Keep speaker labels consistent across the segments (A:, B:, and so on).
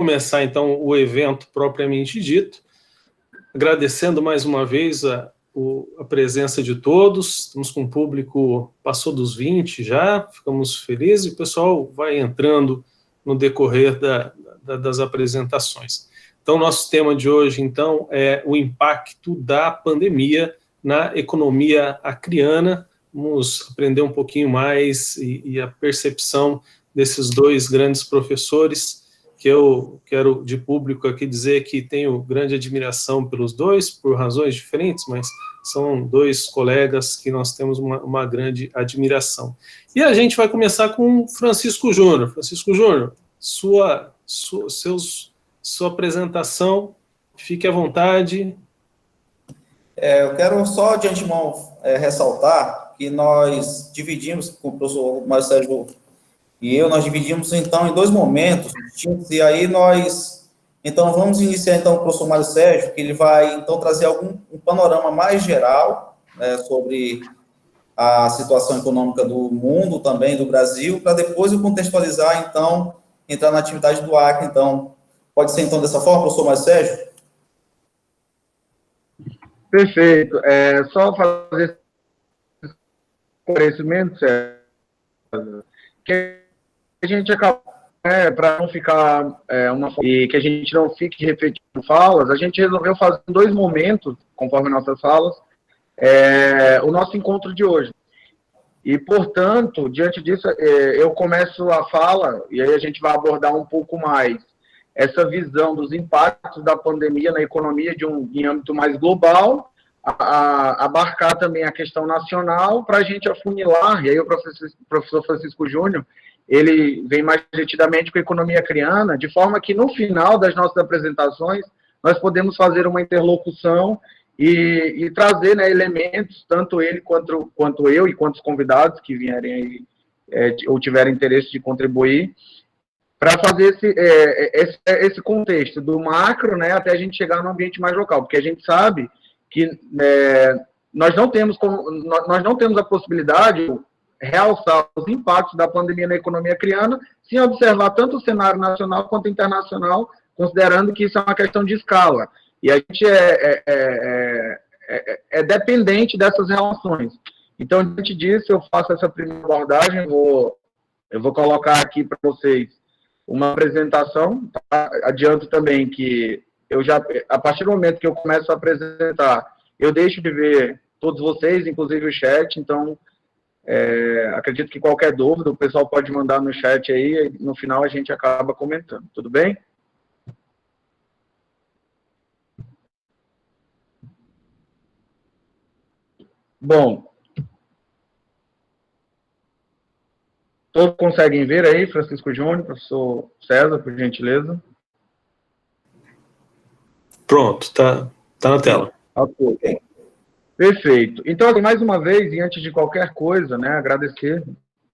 A: Começar, então, o evento propriamente dito, agradecendo mais uma vez a presença de todos. Estamos com um público, passou dos 20 já, ficamos felizes, e o pessoal vai entrando no decorrer das apresentações. Então, nosso tema de hoje, então, é o impacto da pandemia na economia acreana. Vamos aprender um pouquinho mais e a percepção desses dois grandes professores, que eu quero de público aqui dizer que tenho grande admiração pelos dois, por razões diferentes, mas são dois colegas que nós temos uma grande admiração. E a gente vai começar com Francisco Júnior. Francisco Júnior, sua apresentação, fique à vontade.
B: Eu quero só de antemão ressaltar que nós dividimos, com o professor Mário Sérgio e nós dividimos, então, em dois momentos, e aí então, vamos iniciar, então, com o professor Mário Sérgio, que ele vai, então, trazer um panorama mais geral, sobre a situação econômica do mundo, também do Brasil, para depois eu contextualizar, então, entrar na atividade do Acre. Então, pode ser, então, dessa forma, professor Mário Sérgio?
C: Perfeito. Só fazer esclarecimento, César, que a gente acaba, para não ficar e que a gente não fique repetindo falas, a gente resolveu fazer em dois momentos, conforme nossas falas, o nosso encontro de hoje. E, portanto, diante disso, eu começo a fala, e aí a gente vai abordar um pouco mais essa visão dos impactos da pandemia na economia em âmbito mais global, abarcar também a questão nacional, para a gente afunilar, e aí o professor Francisco Júnior, ele vem mais detidamente com a economia acreana, de forma que, no final das nossas apresentações, nós podemos fazer uma interlocução e trazer, né, elementos, tanto ele quanto eu e quantos convidados que vierem aí, ou tiverem interesse de contribuir, para fazer esse contexto do macro, né, até a gente chegar no ambiente mais local, porque a gente sabe que nós não temos a possibilidade de realçar os impactos da pandemia na economia acreana, sem observar tanto o cenário nacional quanto internacional, considerando que isso é uma questão de escala. E a gente é dependente dessas relações. Então, diante disso, eu faço essa primeira abordagem, eu vou colocar aqui para vocês uma apresentação. Tá? Adianto também que a partir do momento que eu começo a apresentar, eu deixo de ver todos vocês, inclusive o chat, então, acredito que qualquer dúvida, o pessoal pode mandar no chat aí, e no final a gente acaba comentando. Tudo bem? Bom, todos conseguem ver aí, Francisco Júnior, professor César, por gentileza?
A: Pronto, tá na tela.
C: Ok. Perfeito. Então, mais uma vez, e antes de qualquer coisa, né, agradecer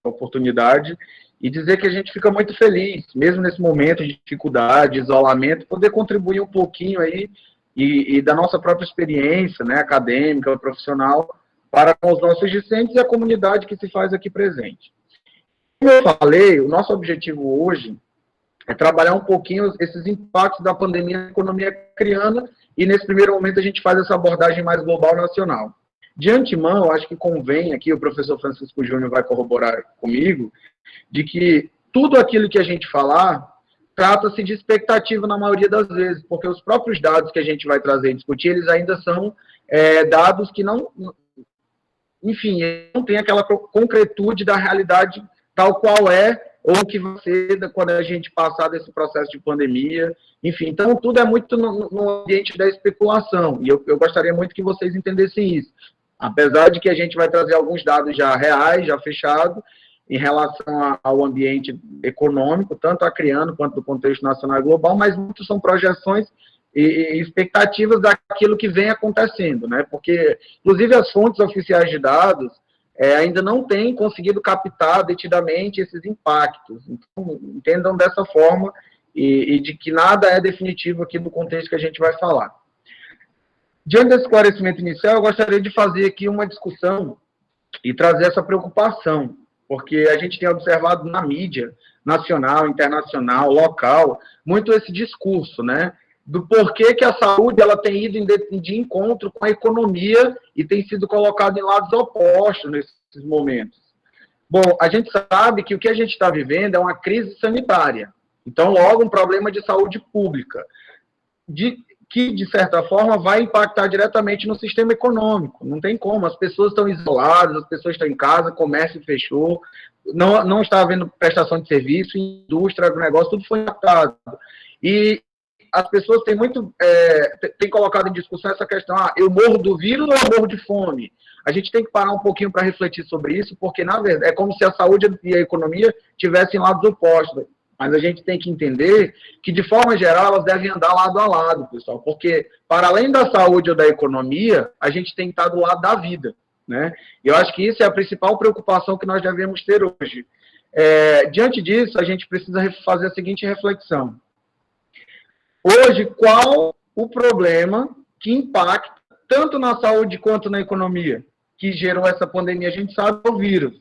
C: a oportunidade e dizer que a gente fica muito feliz, mesmo nesse momento de dificuldade, isolamento, poder contribuir um pouquinho aí e da nossa própria experiência, né, acadêmica, profissional, para com os nossos discentes e a comunidade que se faz aqui presente. Como eu falei, o nosso objetivo hoje é trabalhar um pouquinho esses impactos da pandemia na economia acreana, e nesse primeiro momento a gente faz essa abordagem mais global nacional. De antemão, acho que convém, aqui o professor Francisco Júnior vai corroborar comigo, de que tudo aquilo que a gente falar trata-se de expectativa na maioria das vezes, porque os próprios dados que a gente vai trazer e discutir, eles ainda são dados que não, enfim, não tem aquela concretude da realidade tal qual ou que vai ser quando a gente passar desse processo de pandemia, enfim. Então, tudo é muito no ambiente da especulação, e eu gostaria muito que vocês entendessem isso. Apesar de que a gente vai trazer alguns dados já reais, já fechados, em relação ao ambiente econômico, tanto acreano quanto do contexto nacional e global, mas muitos são projeções e expectativas daquilo que vem acontecendo, né? Porque, inclusive, as fontes oficiais de dados ainda não têm conseguido captar detidamente esses impactos. Então, entendam dessa forma e de que nada é definitivo aqui no contexto que a gente vai falar. Diante desse esclarecimento inicial, eu gostaria de fazer aqui uma discussão e trazer essa preocupação. porque a gente tem observado na mídia nacional, internacional, local, muito esse discurso, né, do porquê que a saúde ela tem ido de encontro com a economia e tem sido colocada em lados opostos nesses momentos. Bom, a gente sabe que o que a gente está vivendo é uma crise sanitária, então, logo, um problema de saúde pública, que, de certa forma, vai impactar diretamente no sistema econômico. Não tem como, as pessoas estão isoladas, as pessoas estão em casa, o comércio fechou, não está havendo prestação de serviço, indústria, agronegócio, tudo foi impactado. E as pessoas têm têm colocado em discussão essa questão, eu morro do vírus ou eu morro de fome? A gente tem que parar um pouquinho para refletir sobre isso, porque, na verdade, é como se a saúde e a economia tivessem lados opostos. Mas a gente tem que entender que, de forma geral, elas devem andar lado a lado, pessoal, porque, para além da saúde ou da economia, a gente tem que estar do lado da vida, né? E eu acho que isso é a principal preocupação que nós devemos ter hoje. Diante disso, a gente precisa fazer a seguinte reflexão. Hoje, qual o problema que impacta tanto na saúde quanto na economia, que gerou essa pandemia? A gente sabe o vírus.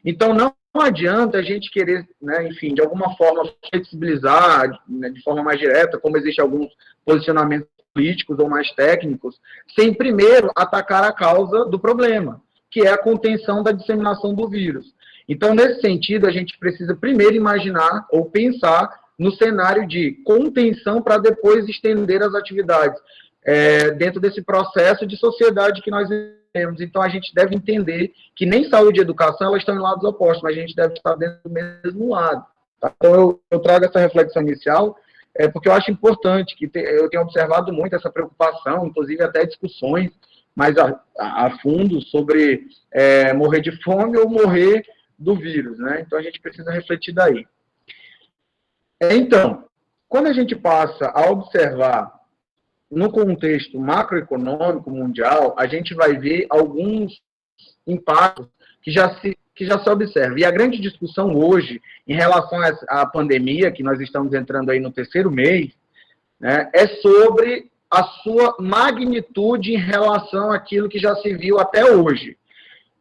C: Então, não adianta a gente querer, né, enfim, de alguma forma flexibilizar, né, de forma mais direta, como existem alguns posicionamentos políticos ou mais técnicos, sem primeiro atacar a causa do problema, que é a contenção da disseminação do vírus. Então, nesse sentido, a gente precisa primeiro imaginar ou pensar no cenário de contenção para depois estender as atividades dentro desse processo de sociedade que nós temos. Então, a gente deve entender que nem saúde e educação elas estão em lados opostos, mas a gente deve estar dentro do mesmo lado. Tá? Então, eu trago essa reflexão inicial, porque eu acho importante, que eu tenho observado muito essa preocupação, inclusive até discussões mais a fundo sobre morrer de fome ou morrer do vírus, né? Então, a gente precisa refletir daí. Então, quando a gente passa a observar no contexto macroeconômico mundial, a gente vai ver alguns impactos que já se observa. E a grande discussão hoje, em relação à pandemia, que nós estamos entrando aí no terceiro mês, né, é sobre a sua magnitude em relação àquilo que já se viu até hoje.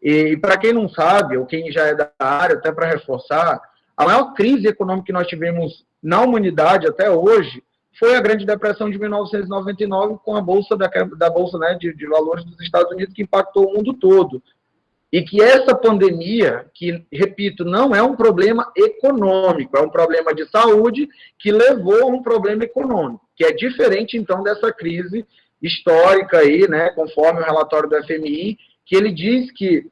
C: E para quem não sabe, ou quem já é da área, até para reforçar, a maior crise econômica que nós tivemos na humanidade até hoje foi a Grande Depressão de 1999, com a bolsa da bolsa, né, de valores dos Estados Unidos, que impactou o mundo todo. E que essa pandemia, que, repito, não é um problema econômico, é um problema de saúde que levou a um problema econômico, que é diferente, então, dessa crise histórica aí, né, conforme o relatório do FMI, que ele diz que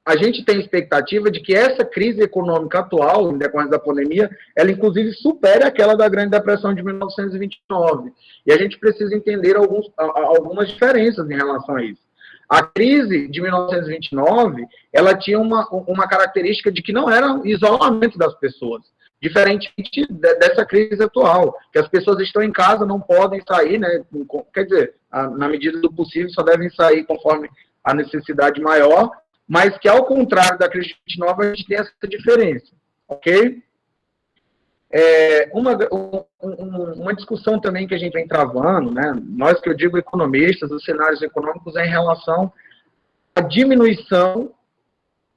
C: a gente tem expectativa de que essa crise econômica atual, em decorrência da pandemia, ela inclusive supere aquela da Grande Depressão de 1929. E a gente precisa entender algumas diferenças em relação a isso. A crise de 1929, ela tinha uma característica de que não era isolamento das pessoas, diferentemente dessa crise atual, que as pessoas estão em casa, não podem sair, né? Quer dizer, na medida do possível, só devem sair conforme a necessidade maior, mas que, ao contrário da crise de 29, a gente tem essa diferença, ok? Uma discussão também que a gente vem travando, né? Nós que eu digo economistas, os cenários econômicos, é em relação à diminuição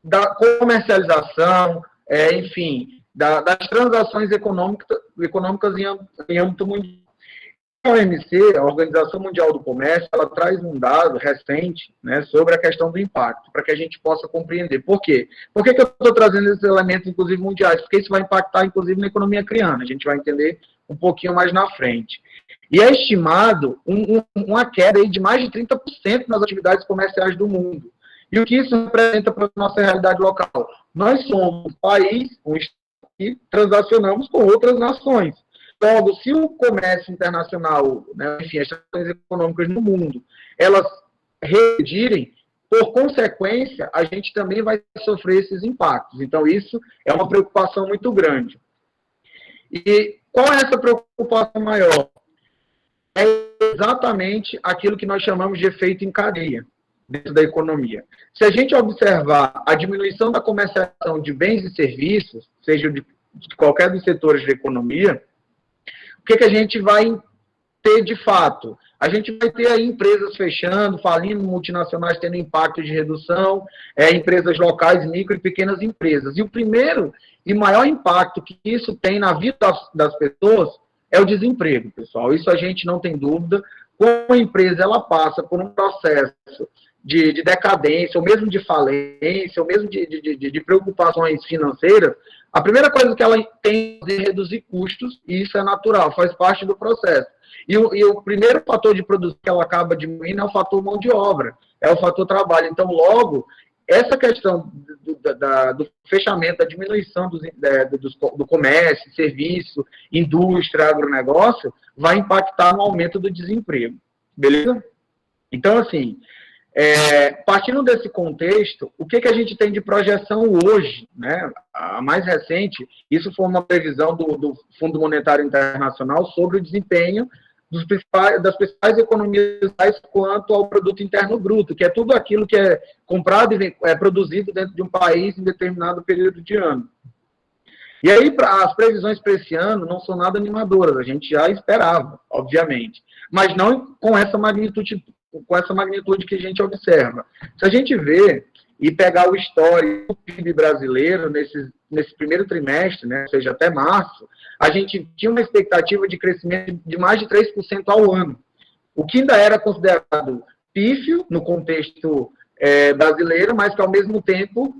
C: da comercialização, enfim, das transações econômicas em âmbito mundial. A OMC, a Organização Mundial do Comércio, ela traz um dado recente, né, sobre a questão do impacto, para que a gente possa compreender. Por quê? Por que eu estou trazendo esses elementos, inclusive mundiais? Porque isso vai impactar, inclusive, na economia criana. A gente vai entender um pouquinho mais na frente. E é estimado uma queda aí de mais de 30% nas atividades comerciais do mundo. E o que isso representa para a nossa realidade local? Nós somos um país, um estado, que transacionamos com outras nações. Logo, se o comércio internacional, né, enfim, as transações econômicas no mundo, elas regredirem, por consequência, a gente também vai sofrer esses impactos. Então, isso é uma preocupação muito grande. E qual é essa preocupação maior? É exatamente aquilo que nós chamamos de efeito em cadeia dentro da economia. Se a gente observar a diminuição da comercialização de bens e serviços, seja de qualquer dos setores da economia, o que a gente vai ter, de fato, a gente vai ter aí empresas fechando, falindo, multinacionais tendo impacto de redução, empresas locais, micro e pequenas empresas. E o primeiro e maior impacto que isso tem na vida das pessoas é o desemprego, pessoal. Isso a gente não tem dúvida. Como a empresa ela passa por um processo de decadência, ou mesmo de falência, ou mesmo de preocupações financeiras, a primeira coisa que ela tem é reduzir custos, e isso é natural, faz parte do processo. E o primeiro fator de produção que ela acaba diminuindo é o fator mão de obra, é o fator trabalho. Então, logo, essa questão do fechamento, da diminuição do comércio, serviço, indústria, agronegócio, vai impactar no aumento do desemprego. Beleza? Então, assim, partindo desse contexto, o que a gente tem de projeção hoje, né? A mais recente, isso foi uma previsão do Fundo Monetário Internacional sobre o desempenho das principais economias quanto ao produto interno bruto, que é tudo aquilo que é comprado e é produzido dentro de um país em determinado período de ano. E aí, as previsões para esse ano não são nada animadoras, a gente já esperava, obviamente, mas não com essa magnitude que a gente observa. Se a gente vê e pegar o histórico do PIB brasileiro nesse primeiro trimestre, né, ou seja, até março, a gente tinha uma expectativa de crescimento de mais de 3% ao ano, o que ainda era considerado pífio no contexto brasileiro, mas que, ao mesmo tempo,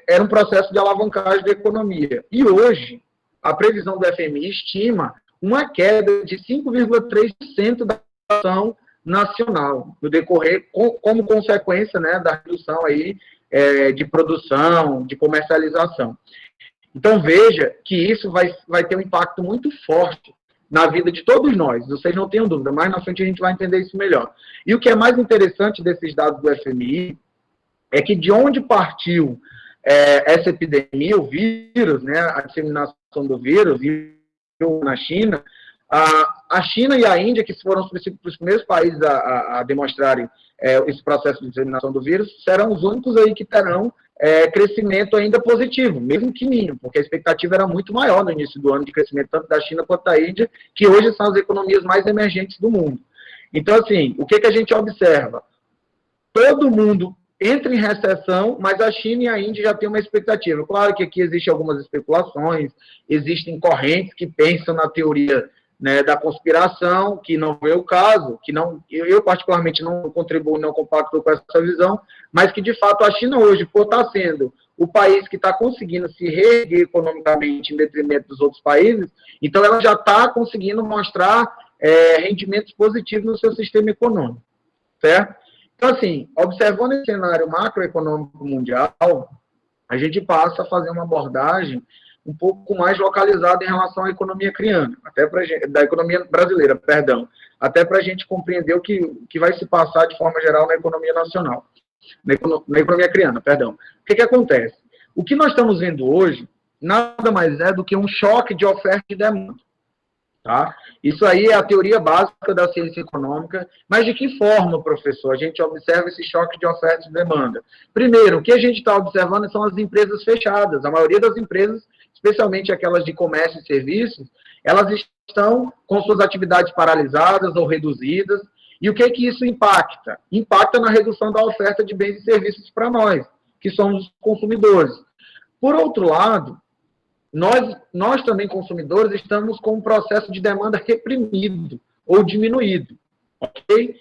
C: era um processo de alavancagem da economia. E hoje, a previsão do FMI estima uma queda de 5,3% da inflação nacional, no decorrer, como consequência, né, da redução aí, de produção, de comercialização. Então, veja que isso vai ter um impacto muito forte na vida de todos nós, vocês não tenham dúvida, mais na frente a gente vai entender isso melhor. E o que é mais interessante desses dados do FMI é que de onde partiu essa epidemia, o vírus, né, a disseminação do vírus na China, a China e a Índia, que foram os primeiros países a demonstrarem esse processo de disseminação do vírus, serão os únicos aí que terão crescimento ainda positivo, mesmo que mínimo, porque a expectativa era muito maior no início do ano de crescimento, tanto da China quanto da Índia, que hoje são as economias mais emergentes do mundo. Então, assim, o que a gente observa? Todo mundo entra em recessão, mas a China e a Índia já têm uma expectativa. Claro que aqui existem algumas especulações, existem correntes que pensam na teoria, né, da conspiração, que não é o caso, que não, eu particularmente não contribuo, não compacto com essa visão, mas que de fato a China hoje, por estar sendo o país que está conseguindo se reerguer economicamente em detrimento dos outros países, então ela já está conseguindo mostrar rendimentos positivos no seu sistema econômico, certo? Então, assim, observando esse cenário macroeconômico mundial, a gente passa a fazer uma abordagem um pouco mais localizada em relação à economia criana, da economia brasileira, perdão, até para a gente compreender o que vai se passar de forma geral na economia nacional, na economia criana, perdão. O que acontece? O que nós estamos vendo hoje nada mais é do que um choque de oferta e demanda. Tá? Isso aí é a teoria básica da ciência econômica, mas de que forma, professor, a gente observa esse choque de oferta e demanda? Primeiro, o que a gente está observando são as empresas fechadas. A maioria das empresas, especialmente aquelas de comércio e serviços, elas estão com suas atividades paralisadas ou reduzidas. E o que isso impacta? Impacta na redução da oferta de bens e serviços para nós, que somos os consumidores. Por outro lado, nós também, consumidores, estamos com um processo de demanda reprimido ou diminuído, ok?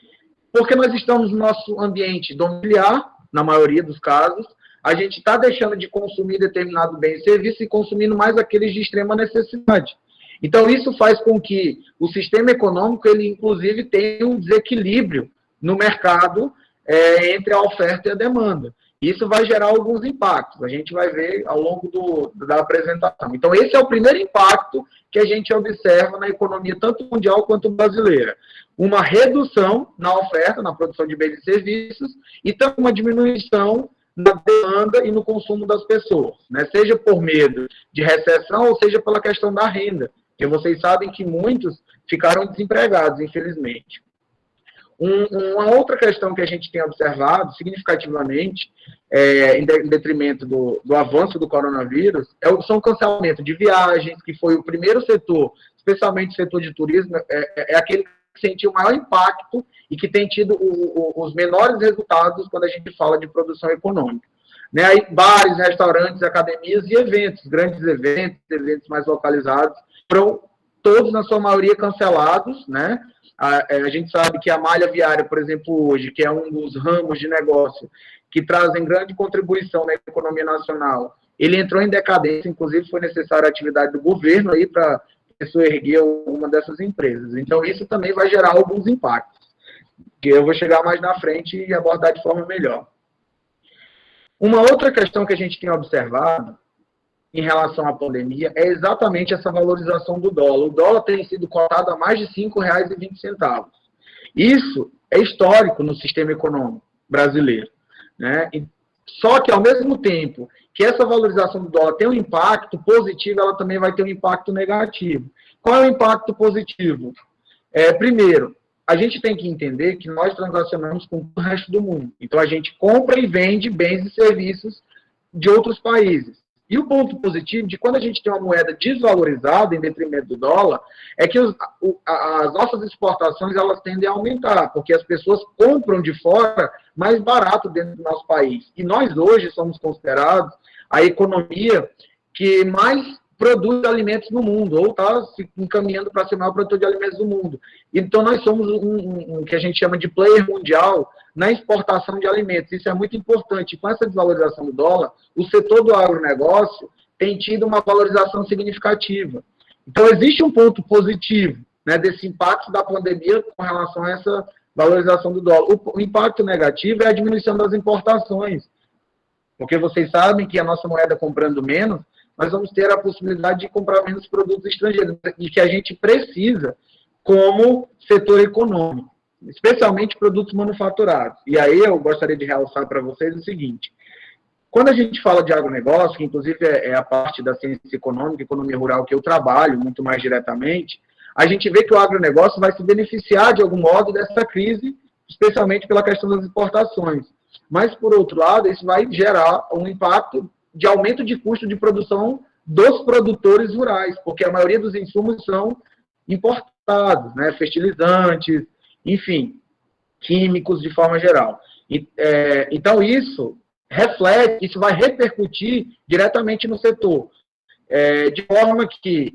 C: Porque nós estamos no nosso ambiente domiciliar, na maioria dos casos, a gente está deixando de consumir determinado bem e serviço e consumindo mais aqueles de extrema necessidade. Então, isso faz com que o sistema econômico, ele, inclusive, tenha um desequilíbrio no mercado entre a oferta e a demanda. Isso vai gerar alguns impactos, a gente vai ver ao longo da apresentação. Então, esse é o primeiro impacto que a gente observa na economia, tanto mundial quanto brasileira. Uma redução na oferta, na produção de bens e serviços, e também uma diminuição na demanda e no consumo das pessoas, né? Seja por medo de recessão ou seja pela questão da renda, porque vocês sabem que muitos ficaram desempregados, infelizmente. Uma outra questão que a gente tem observado significativamente, em detrimento do avanço do coronavírus, são o cancelamento de viagens, que foi o primeiro setor, especialmente o setor de turismo, é aquele que sentir o maior impacto e que tem tido os menores resultados quando a gente fala de produção econômica. Né? Aí, bares, restaurantes, academias e eventos, grandes eventos, eventos mais localizados, foram todos, na sua maioria, cancelados, né? A gente sabe que a malha viária, por exemplo, hoje, que é um dos ramos de negócio que trazem grande contribuição na economia nacional, ele entrou em decadência, inclusive foi necessária a atividade do governo aí para erguer uma dessas empresas. Então, isso também vai gerar alguns impactos, que eu vou chegar mais na frente e abordar de forma melhor. Uma outra questão que a gente tem observado em relação à pandemia é exatamente essa valorização do dólar. O dólar tem sido cotado a mais de R$ 5,20. Isso é histórico no sistema econômico brasileiro, né? Só que, ao mesmo tempo que essa valorização do dólar tem um impacto positivo, ela também vai ter um impacto negativo. Qual é o impacto positivo? Primeiro, a gente tem que entender que nós transacionamos com o resto do mundo. Então, a gente compra e vende bens e serviços de outros países. E o ponto positivo de quando a gente tem uma moeda desvalorizada em detrimento do dólar é que as nossas exportações elas tendem a aumentar, porque as pessoas compram de fora mais barato dentro do nosso país. E nós hoje somos considerados a economia que mais produz alimentos no mundo, ou está se encaminhando para ser o maior produtor de alimentos do mundo. Então, nós somos um que a gente chama de player mundial na exportação de alimentos. Isso é muito importante. Com essa desvalorização do dólar, o setor do agronegócio tem tido uma valorização significativa. Então, existe um ponto positivo, né, desse impacto da pandemia com relação a essa valorização do dólar. O impacto negativo é a diminuição das importações, porque vocês sabem que a nossa moeda comprando menos, nós vamos ter a possibilidade de comprar menos produtos estrangeiros, e que a gente precisa como setor econômico, especialmente produtos manufaturados. E aí eu gostaria de realçar para vocês o seguinte: quando a gente fala de agronegócio, que inclusive é a parte da ciência econômica, economia rural, que eu trabalho muito mais diretamente, a gente vê que o agronegócio vai se beneficiar de algum modo dessa crise, especialmente pela questão das exportações. Mas, por outro lado, isso vai gerar um impacto de aumento de custo de produção dos produtores rurais, porque a maioria dos insumos são importados, né? Fertilizantes, enfim, químicos de forma geral. Então, isso vai repercutir diretamente no setor, de forma que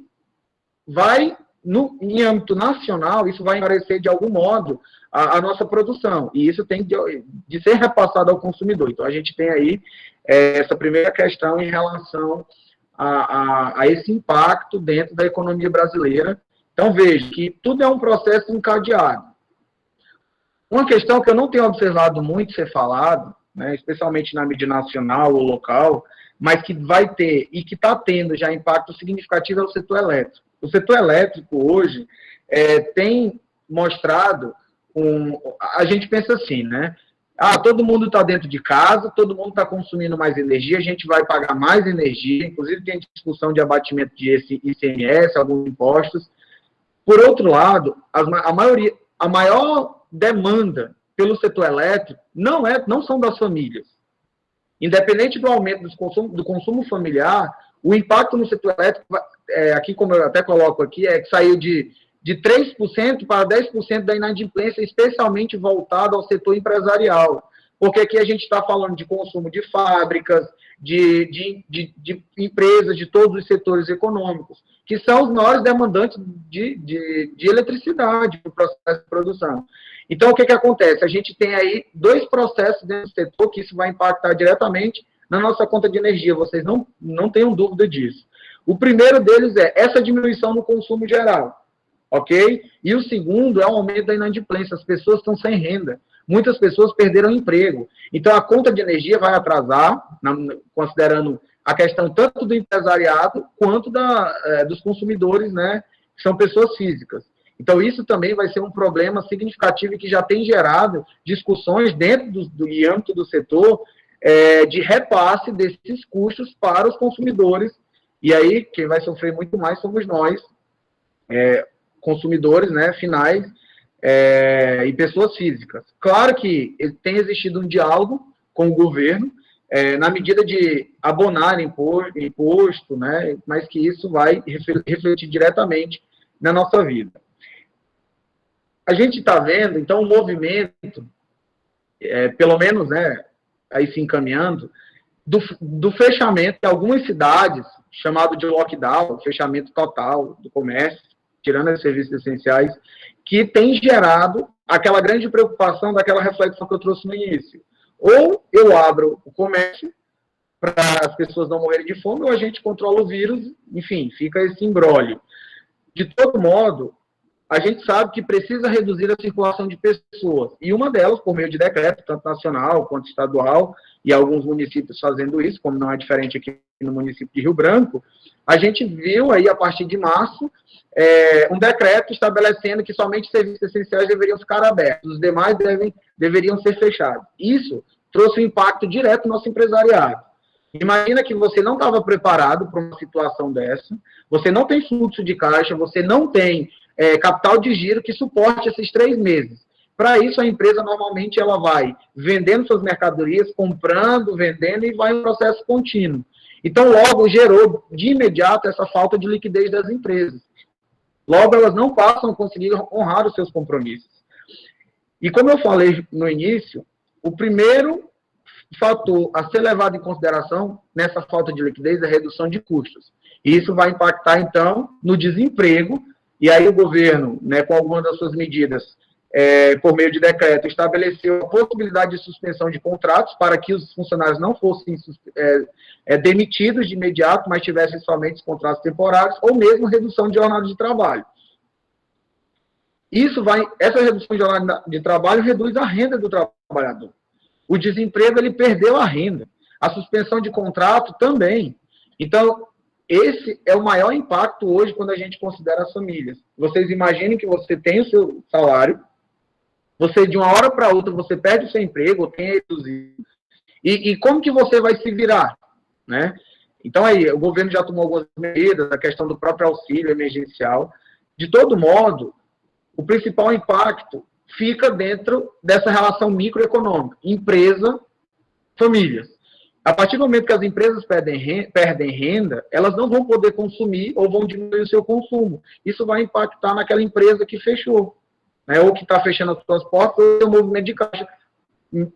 C: em âmbito nacional, isso vai encarecer de algum modo a nossa produção, e isso tem de ser repassado ao consumidor. Então, a gente tem aí essa primeira questão em relação a esse impacto dentro da economia brasileira. Então, veja que tudo é um processo encadeado. Uma questão que eu não tenho observado muito ser falado, né, especialmente na mídia nacional ou local, mas que vai ter e que está tendo já impacto significativo é o setor elétrico. O setor elétrico hoje tem mostrado a gente pensa assim, né? Todo mundo está dentro de casa, todo mundo está consumindo mais energia, a gente vai pagar mais energia, inclusive tem discussão de abatimento de ICMS, alguns impostos. Por outro lado, a maior demanda pelo setor elétrico não são das famílias. Independente do aumento do consumo familiar, o impacto no setor elétrico, aqui como eu até coloco aqui, que saiu de 3% para 10% da inadimplência, especialmente voltado ao setor empresarial. Porque aqui a gente está falando de consumo de fábricas, de empresas, de todos os setores econômicos, que são os maiores demandantes de eletricidade no processo de produção. Então, o que acontece? A gente tem aí dois processos dentro do setor que isso vai impactar diretamente na nossa conta de energia, vocês não tenham dúvida disso. O primeiro deles é essa diminuição no consumo geral. Ok? E o segundo é o aumento da inadimplência. As pessoas estão sem renda. Muitas pessoas perderam o emprego. Então, a conta de energia vai atrasar, considerando a questão tanto do empresariado quanto dos consumidores, né, que são pessoas físicas. Então, isso também vai ser um problema significativo e que já tem gerado discussões dentro do âmbito do setor de repasse desses custos para os consumidores. E aí, quem vai sofrer muito mais somos nós, consumidores, né, finais, e pessoas físicas. Claro que tem existido um diálogo com o governo, na medida de abonar imposto, né, mas que isso vai refletir diretamente na nossa vida. a gente está vendo, então, um movimento, pelo menos, né, aí se encaminhando, do fechamento de algumas cidades, chamado de lockdown, fechamento total do comércio, tirando os serviços essenciais, que tem gerado aquela grande preocupação daquela reflexão que eu trouxe no início. Ou eu abro o comércio para as pessoas não morrerem de fome, ou a gente controla o vírus, enfim, fica esse imbróglio. De todo modo, a gente sabe que precisa reduzir a circulação de pessoas, e uma delas, por meio de decreto, tanto nacional quanto estadual, e alguns municípios fazendo isso, como não é diferente aqui no município de Rio Branco, a gente viu aí, a partir de março, um decreto estabelecendo que somente serviços essenciais deveriam ficar abertos, os demais deveriam ser fechados. Isso trouxe um impacto direto no nosso empresariado. Imagina que você não estava preparado para uma situação dessa, você não tem fluxo de caixa, você não tem capital de giro que suporte esses 3 meses. Para isso, a empresa, normalmente, ela vai vendendo suas mercadorias, comprando, vendendo, e vai em um processo contínuo. Então, logo, gerou, de imediato, essa falta de liquidez das empresas. Logo, elas não passam a conseguir honrar os seus compromissos. E como eu falei no início, o primeiro fator a ser levado em consideração nessa falta de liquidez é a redução de custos. E isso vai impactar, então, no desemprego, e aí o governo, né, com algumas das suas medidas, por meio de decreto, estabeleceu a possibilidade de suspensão de contratos para que os funcionários não fossem demitidos de imediato, mas tivessem somente os contratos temporários, ou mesmo redução de jornada de trabalho. Essa redução de jornada de trabalho reduz a renda do trabalhador. O desemprego, ele perdeu a renda. A suspensão de contrato também. Então, esse é o maior impacto hoje quando a gente considera as famílias. Vocês imaginem que você tem o seu salário, você, de uma hora para outra, você perde o seu emprego, ou tem reduzido. E como que você vai se virar? Né? Então, aí, o governo já tomou algumas medidas, a questão do próprio auxílio emergencial. De todo modo, o principal impacto fica dentro dessa relação microeconômica, empresa, famílias. A partir do momento que as empresas perdem renda, elas não vão poder consumir ou vão diminuir o seu consumo. Isso vai impactar naquela empresa que fechou, né, ou que está fechando as suas portas, ou o movimento de caixa,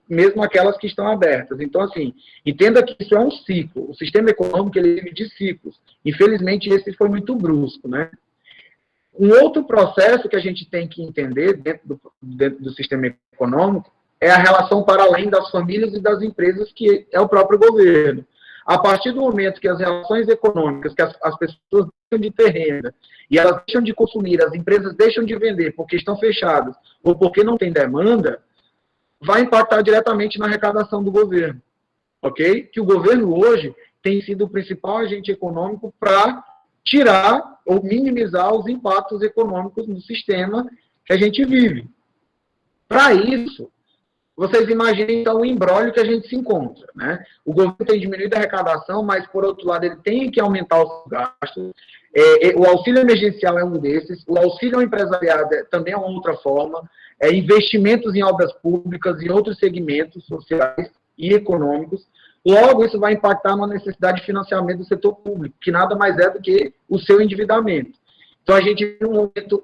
C: mesmo aquelas que estão abertas. Então, assim, entenda que isso é um ciclo. O sistema econômico, ele vive de ciclos. Infelizmente, esse foi muito brusco, né? Um outro processo que a gente tem que entender dentro do sistema econômico é a relação para além das famílias e das empresas, que é o próprio governo. A partir do momento que as relações econômicas, que as pessoas deixam de ter renda, e elas deixam de consumir, as empresas deixam de vender porque estão fechadas ou porque não tem demanda, vai impactar diretamente na arrecadação do governo. Ok? Que o governo hoje tem sido o principal agente econômico para tirar ou minimizar os impactos econômicos no sistema que a gente vive. Para isso, vocês imaginem, então, o imbróglio que a gente se encontra, né? O governo tem diminuído a arrecadação, mas, por outro lado, ele tem que aumentar os gastos. O auxílio emergencial é um desses, o auxílio ao empresariado também é uma outra forma, investimentos em obras públicas e outros segmentos sociais e econômicos. Logo, isso vai impactar na necessidade de financiamento do setor público, que nada mais é do que o seu endividamento. Então, a gente tem um momento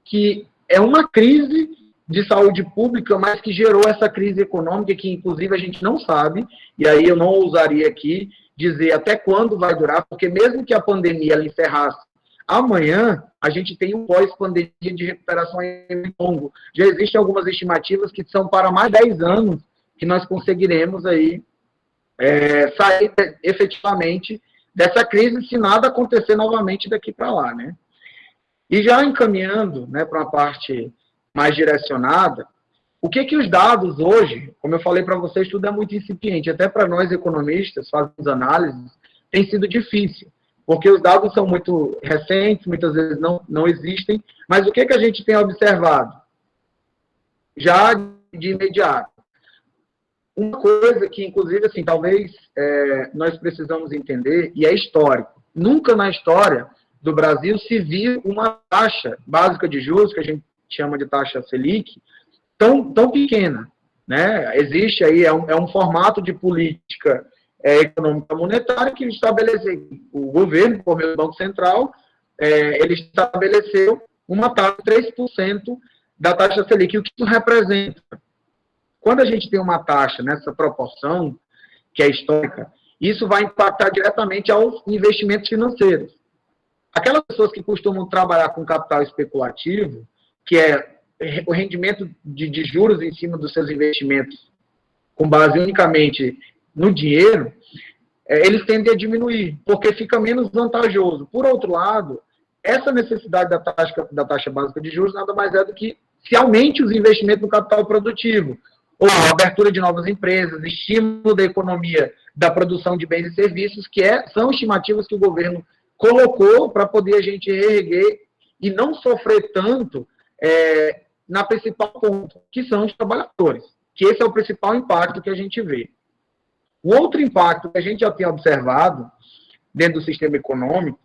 C: que é uma crise de saúde pública, mas que gerou essa crise econômica, que, inclusive, a gente não sabe, e aí eu não ousaria aqui dizer até quando vai durar, porque mesmo que a pandemia ela encerrasse amanhã, a gente tem um pós-pandemia de recuperação em longo. Já existem algumas estimativas que são para mais de 10 anos que nós conseguiremos aí sair efetivamente dessa crise, se nada acontecer novamente daqui para lá, né? E já encaminhando, né, para uma parte mais direcionada, o que os dados hoje, como eu falei para vocês, tudo é muito incipiente, até para nós economistas, fazemos análises, tem sido difícil, porque os dados são muito recentes, muitas vezes não existem, mas o que a gente tem observado? Já de imediato. Uma coisa que, inclusive, assim, talvez nós precisamos entender, e é histórico. Nunca na história do Brasil se viu uma taxa básica de juros, que a gente chama de taxa Selic, tão pequena. Né? Existe aí, é um formato de política econômica monetária que estabelece, o governo, por meio do Banco Central, ele estabeleceu uma taxa de 3% da taxa Selic. O que isso representa? Quando a gente tem uma taxa nessa proporção, que é histórica, isso vai impactar diretamente aos investimentos financeiros. Aquelas pessoas que costumam trabalhar com capital especulativo, que é o rendimento de juros em cima dos seus investimentos, com base unicamente no dinheiro, eles tendem a diminuir, porque fica menos vantajoso. Por outro lado, essa necessidade da taxa básica de juros nada mais é do que se aumente os investimentos no capital produtivo, ou a abertura de novas empresas, estímulo da economia, da produção de bens e serviços, que são estimativas que o governo colocou para poder a gente reerguer e não sofrer tanto na principal ponta, que são os trabalhadores, que esse é o principal impacto que a gente vê. O outro impacto que a gente já tem observado dentro do sistema econômico,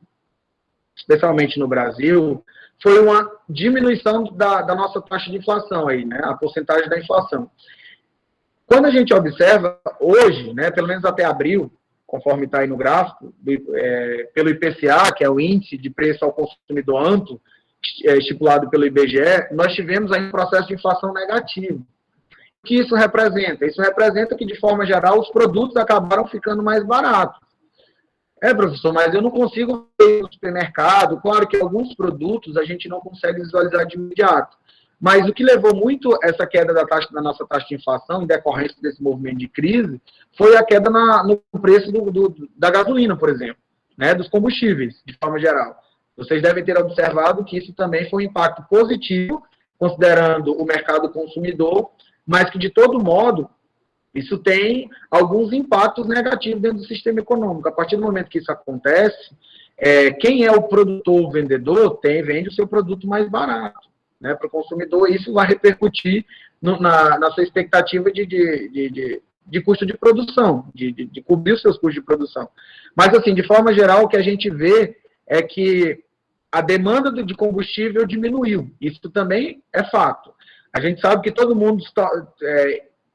C: especialmente no Brasil, foi uma diminuição da nossa taxa de inflação, aí, né, a porcentagem da inflação. Quando a gente observa hoje, né, pelo menos até abril, conforme está aí no gráfico, pelo IPCA, que é o Índice de Preço ao Consumidor Amplo, estipulado pelo IBGE, nós tivemos aí um processo de inflação negativo. O que isso representa? Isso representa que, de forma geral, os produtos acabaram ficando mais baratos. Professor, mas eu não consigo ver no supermercado. Claro que alguns produtos a gente não consegue visualizar de imediato. Mas o que levou muito essa queda da nossa taxa de inflação, em decorrência desse movimento de crise, foi a queda no preço da gasolina, por exemplo, né, dos combustíveis, de forma geral. Vocês devem ter observado que isso também foi um impacto positivo, considerando o mercado consumidor, mas que, de todo modo, isso tem alguns impactos negativos dentro do sistema econômico. A partir do momento que isso acontece, quem é o produtor, o vendedor, vende o seu produto mais barato, né, para o consumidor. Isso vai repercutir na sua expectativa de custo de produção, de cobrir os seus custos de produção. Mas, assim, de forma geral, o que a gente vê é que a demanda de combustível diminuiu. Isso também é fato. A gente sabe que todo mundo está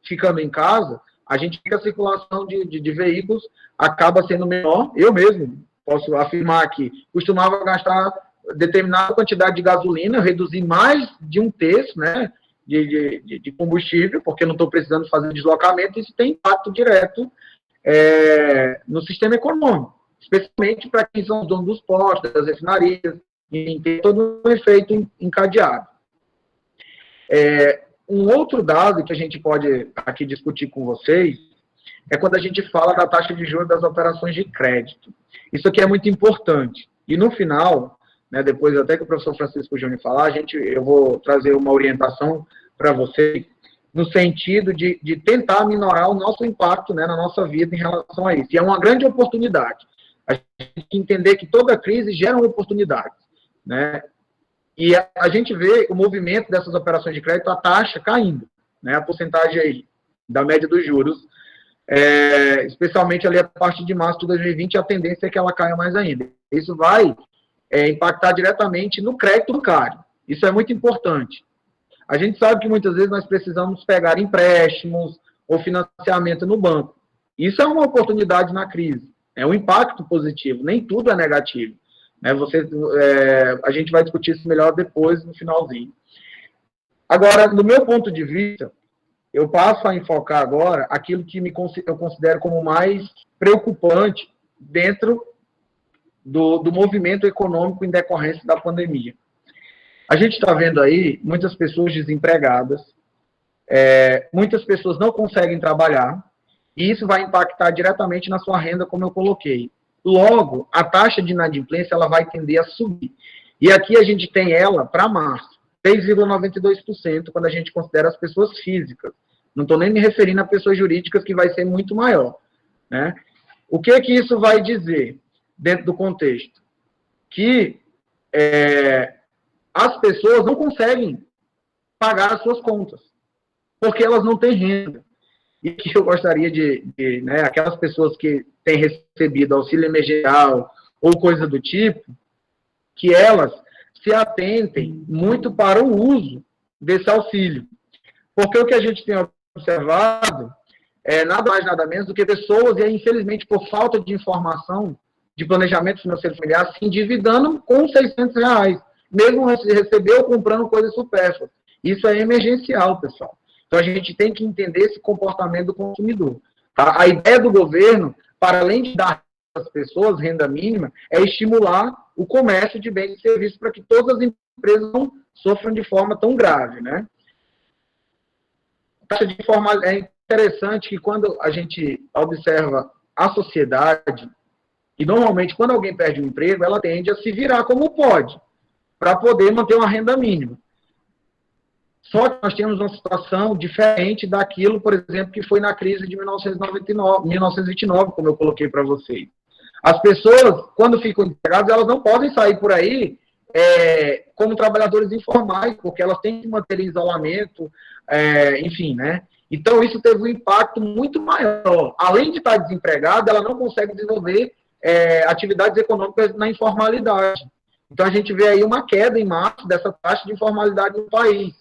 C: ficando em casa, a gente vê que a circulação de veículos acaba sendo menor. Eu mesmo posso afirmar que costumava gastar determinada quantidade de gasolina, reduzir mais de um terço, né, de combustível, porque não estou precisando fazer deslocamento. Isso tem impacto direto no sistema econômico, especialmente para quem são os donos dos postos, das refinarias, e tem todo um efeito encadeado. Um outro dado que a gente pode aqui discutir com vocês é quando a gente fala da taxa de juros das operações de crédito. Isso aqui é muito importante. E no final, né, depois até que o professor Francisco Júnior falar, eu vou trazer uma orientação para vocês no sentido de tentar minorar o nosso impacto, né, na nossa vida em relação a isso. E é uma grande oportunidade. A gente tem que entender que toda crise gera uma oportunidade, né? E a gente vê o movimento dessas operações de crédito, a taxa caindo, né, a porcentagem aí da média dos juros, especialmente ali a partir de março de 2020, a tendência é que ela caia mais ainda. Isso vai impactar diretamente no crédito bancário. Isso é muito importante. A gente sabe que muitas vezes nós precisamos pegar empréstimos ou financiamento no banco. Isso é uma oportunidade na crise. É um impacto positivo, nem tudo é negativo. A gente vai discutir isso melhor depois, no finalzinho. Agora, do meu ponto de vista, eu passo a enfocar agora aquilo que eu considero como mais preocupante dentro do movimento econômico em decorrência da pandemia. A gente está vendo aí muitas pessoas desempregadas, muitas pessoas não conseguem trabalhar, e isso vai impactar diretamente na sua renda, como eu coloquei. Logo, a taxa de inadimplência ela vai tender a subir. E aqui a gente tem ela para março, 6,92%, quando a gente considera as pessoas físicas. Não estou nem me referindo a pessoas jurídicas, que vai ser muito maior, né? O que isso vai dizer dentro do contexto? Que as pessoas não conseguem pagar as suas contas, porque elas não têm renda. E que eu gostaria né, aquelas pessoas que têm recebido auxílio emergencial ou coisa do tipo, que elas se atentem muito para o uso desse auxílio. Porque o que a gente tem observado nada mais, nada menos do que pessoas, e infelizmente por falta de informação, de planejamento financeiro familiar, se endividando com R$600, mesmo recebeu comprando coisas supérfluas. Isso é emergencial, pessoal. Então, a gente tem que entender esse comportamento do consumidor. Tá? A ideia do governo, para além de dar às pessoas renda mínima, é estimular o comércio de bens e serviços para que todas as empresas não sofram de forma tão grave, né? É interessante que quando a gente observa a sociedade, e normalmente quando alguém perde um emprego, ela tende a se virar como pode, para poder manter uma renda mínima. Só que nós temos uma situação diferente daquilo, por exemplo, que foi na crise de 1929, como eu coloquei para vocês. As pessoas, quando ficam empregadas, elas não podem sair por aí como trabalhadores informais, porque elas têm que manter isolamento, enfim, né? Então, isso teve um impacto muito maior. Além de estar desempregada, ela não consegue desenvolver atividades econômicas na informalidade. Então, a gente vê aí uma queda em março dessa taxa de informalidade no país.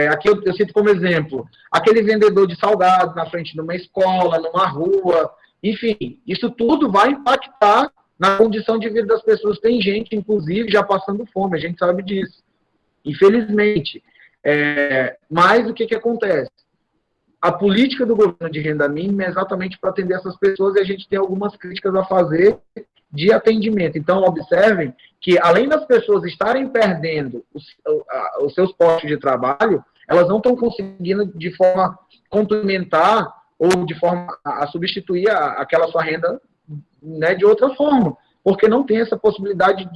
C: Aqui eu cito como exemplo, aquele vendedor de salgados na frente de uma escola, numa rua, enfim, isso tudo vai impactar na condição de vida das pessoas. Tem gente, inclusive, já passando fome, a gente sabe disso, infelizmente. Mas o que acontece? A política do governo de renda mínima é exatamente para atender essas pessoas, e a gente tem algumas críticas a fazer de atendimento. Então, observem que, além das pessoas estarem perdendo os seus postos de trabalho, elas não estão conseguindo, de forma complementar ou de forma a substituir aquela sua renda, né, de outra forma, porque não tem essa possibilidade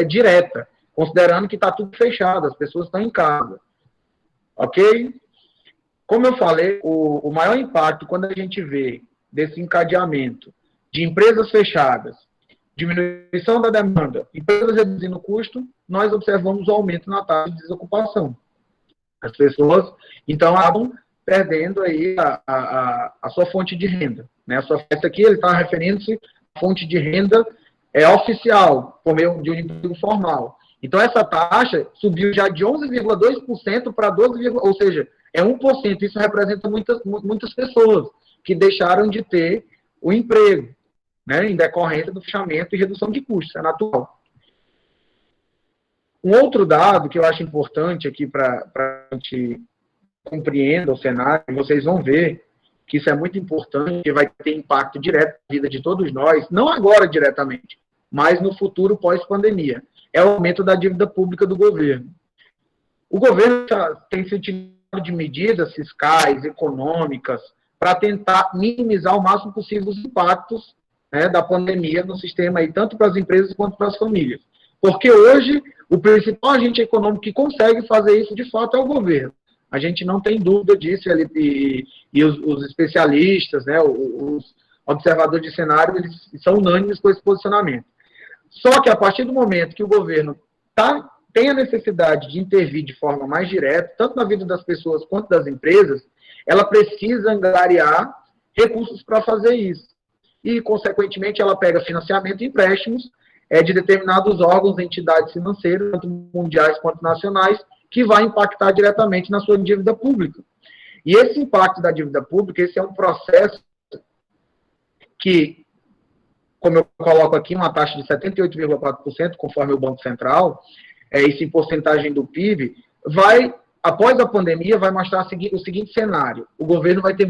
C: direta, considerando que está tudo fechado, as pessoas estão em casa. Ok? Como eu falei, o maior impacto, quando a gente vê desse encadeamento de empresas fechadas, diminuição da demanda, empresas reduzindo o custo, nós observamos o aumento na taxa de desocupação. As pessoas, então, acabam perdendo aí a sua fonte de renda. Né? A sua festa aqui, ele está referindo-se à fonte de renda oficial, por meio de um emprego formal. Então, essa taxa subiu já de 11,2% para 12%, ou seja, é 1%. Isso representa muitas pessoas que deixaram de ter o emprego, né, em decorrência do fechamento e redução de custos, é natural. Um outro dado que eu acho importante aqui para a gente compreenda o cenário, vocês vão ver que isso é muito importante, que vai ter impacto direto na vida de todos nós, não agora diretamente, mas no futuro pós-pandemia, é o aumento da dívida pública do governo. O governo tem se utilizado de medidas fiscais, econômicas, para tentar minimizar o máximo possível os impactos, né, da pandemia no sistema, aí, tanto para as empresas quanto para as famílias. Porque hoje, o principal agente econômico que consegue fazer isso, de fato, é o governo. A gente não tem dúvida disso, e os especialistas, né, os observadores de cenário, eles são unânimes com esse posicionamento. Só que, a partir do momento que o governo tem a necessidade de intervir de forma mais direta, tanto na vida das pessoas quanto das empresas, ela precisa angariar recursos para fazer isso. E, consequentemente, ela pega financiamento e empréstimos de determinados órgãos e entidades financeiras, tanto mundiais quanto nacionais, que vai impactar diretamente na sua dívida pública. E esse impacto da dívida pública, esse é um processo que, como eu coloco aqui, uma taxa de 78,4%, conforme o Banco Central, isso em porcentagem do PIB, após a pandemia, vai mostrar o seguinte cenário: o governo vai ter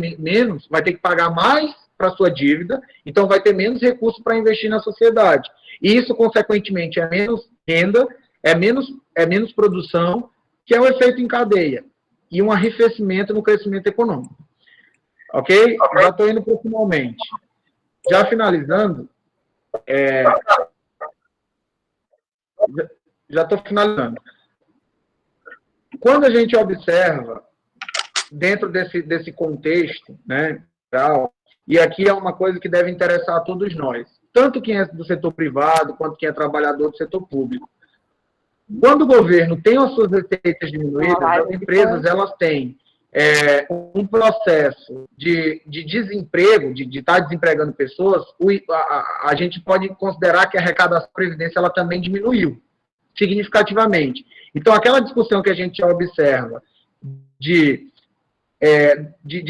C: vai ter que pagar mais para a sua dívida, então vai ter menos recursos para investir na sociedade. E isso, consequentemente, é menos renda, é menos produção, que é um efeito em cadeia, e um arrefecimento no crescimento econômico. Ok? Já estou indo para o finalmente. Já finalizando, já estou finalizando. Quando a gente observa, dentro desse contexto, né, e aqui é uma coisa que deve interessar a todos nós, tanto quem é do setor privado, quanto quem é trabalhador do setor público. Quando o governo tem as suas receitas diminuídas, as empresas elas têm um processo de desemprego, de estar desempregando pessoas, a gente pode considerar que a arrecadação da Previdência ela também diminuiu significativamente. Então, aquela discussão que a gente observa de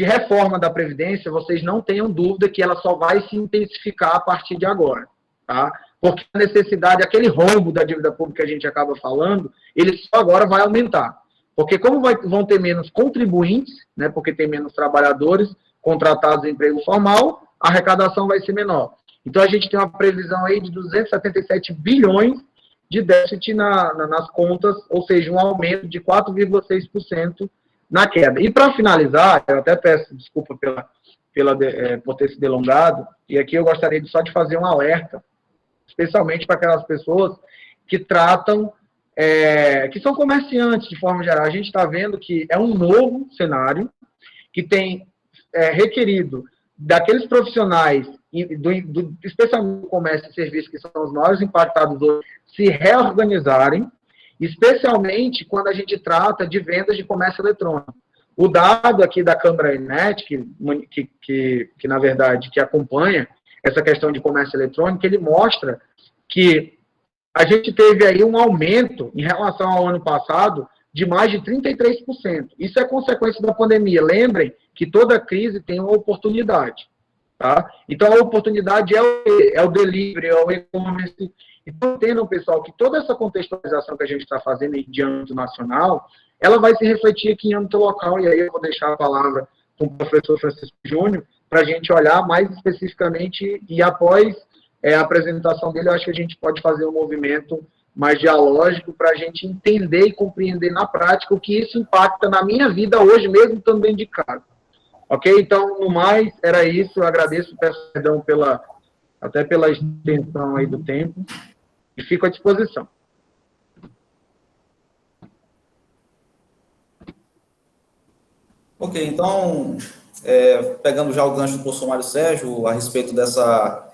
C: reforma da Previdência, vocês não tenham dúvida que ela só vai se intensificar a partir de agora, tá? Porque a necessidade, aquele rombo da dívida pública que a gente acaba falando, ele só agora vai aumentar. Porque como vão ter menos contribuintes, né, porque tem menos trabalhadores contratados em emprego formal, a arrecadação vai ser menor. Então, a gente tem uma previsão aí de 277 bilhões de déficit nas contas, ou seja, um aumento de 4,6% na queda. E, para finalizar, eu até peço desculpa por ter se delongado, e aqui eu gostaria só de fazer um alerta, especialmente para aquelas pessoas que tratam, que são comerciantes de forma geral. A gente está vendo que é um novo cenário que tem requerido daqueles profissionais, especialmente do comércio e serviços, que são os maiores impactados hoje, se reorganizarem, especialmente quando a gente trata de vendas de comércio eletrônico. O dado aqui da Câmara Enet, que na verdade, que acompanha essa questão de comércio eletrônico, ele mostra que a gente teve aí um aumento em relação ao ano passado de mais de 33%. Isso é consequência da pandemia. Lembrem que toda crise tem uma oportunidade. Tá? Então, a oportunidade é o delivery, é o e-commerce. Então, entendam, pessoal, que toda essa contextualização que a gente está fazendo de âmbito nacional, ela vai se refletir aqui em âmbito local, e aí eu vou deixar a palavra com o professor Francisco Júnior, para a gente olhar mais especificamente, e após a apresentação dele, eu acho que a gente pode fazer um movimento mais dialógico para a gente entender e compreender na prática o que isso impacta na minha vida hoje mesmo, também de casa. Ok? Então, no mais, era isso. Eu agradeço, peço perdão até pela extensão aí do tempo, e fico à disposição.
B: Ok, então, pegando já o gancho do professor Mário Sérgio, a respeito dessa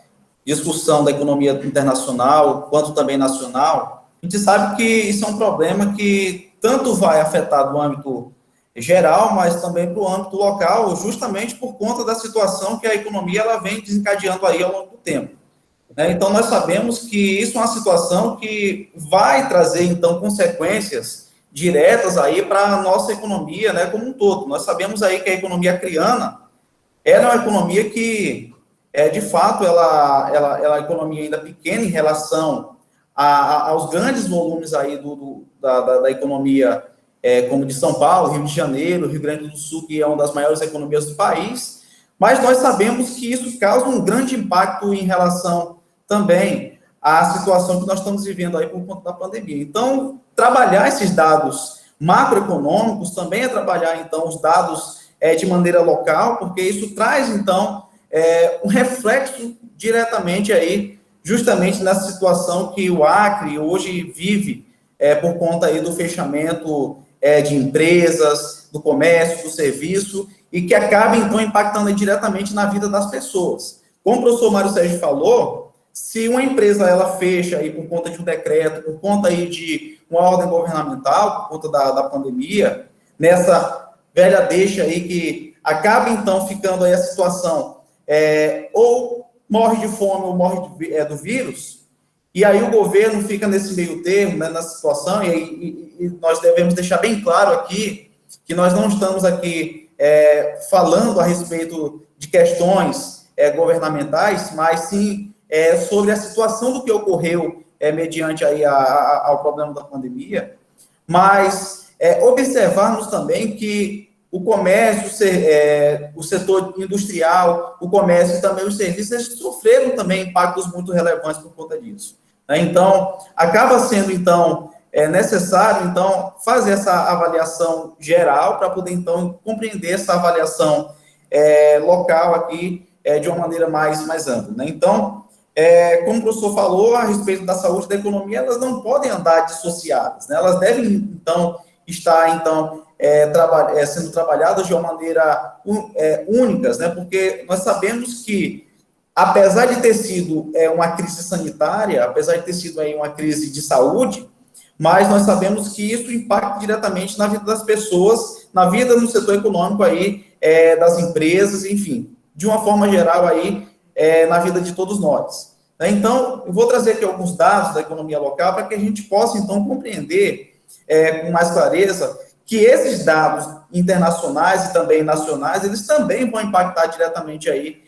B: discussão da economia internacional, quanto também nacional, a gente sabe que isso é um problema que tanto vai afetar do âmbito geral, mas também para o âmbito local, justamente por conta da situação que a economia ela vem desencadeando aí ao longo do tempo. Né? Então, nós sabemos que isso é uma situação que vai trazer, então, consequências diretas aí para a nossa economia, né, como um todo. Nós sabemos aí que a economia acreana ela é uma economia que, de fato, ela é uma economia ainda pequena em relação aos grandes volumes aí da economia, como de São Paulo, Rio de Janeiro, Rio Grande do Sul, que é uma das maiores economias do país, mas nós sabemos que isso causa um grande impacto em relação também à situação que nós estamos vivendo aí por conta da pandemia. Então, trabalhar esses dados macroeconômicos também é trabalhar, então, os dados de maneira local, porque isso traz, então, um reflexo diretamente aí, justamente nessa situação que o Acre hoje vive, por conta aí do fechamento de empresas, do comércio, do serviço, e que acaba, então, impactando diretamente na vida das pessoas. Como o professor Mário Sérgio falou, se uma empresa ela fecha aí por conta de um decreto, por conta aí de uma ordem governamental, por conta da pandemia, nessa velha deixa aí que acaba, então, ficando aí a situação, ou morre de fome ou morre do vírus, e aí o governo fica nesse meio termo, né, nessa situação, e nós devemos deixar bem claro aqui que nós não estamos aqui falando a respeito de questões governamentais, mas sim sobre a situação do que ocorreu mediante aí ao problema da pandemia, mas observarmos também que o comércio, o setor industrial, o comércio e também os serviços, eles sofreram também impactos muito relevantes por conta disso. Né? Então, acaba sendo, então, necessário, então, fazer essa avaliação geral para poder, então, compreender essa avaliação local aqui de uma maneira mais ampla. Né? Então, como o professor falou, a respeito da saúde e da economia, elas não podem andar dissociadas, né? Elas devem, então, estar, então, sendo trabalhadas de uma maneira únicas, né? Porque nós sabemos que, apesar de ter sido uma crise sanitária, apesar de ter sido aí uma crise de saúde, mas nós sabemos que isso impacta diretamente na vida das pessoas, na vida no setor econômico aí, das empresas, enfim, de uma forma geral aí, na vida de todos nós. Né? Então, eu vou trazer aqui alguns dados da economia local para que a gente possa, então, compreender com mais clareza que esses dados internacionais e também nacionais, eles também vão impactar diretamente aí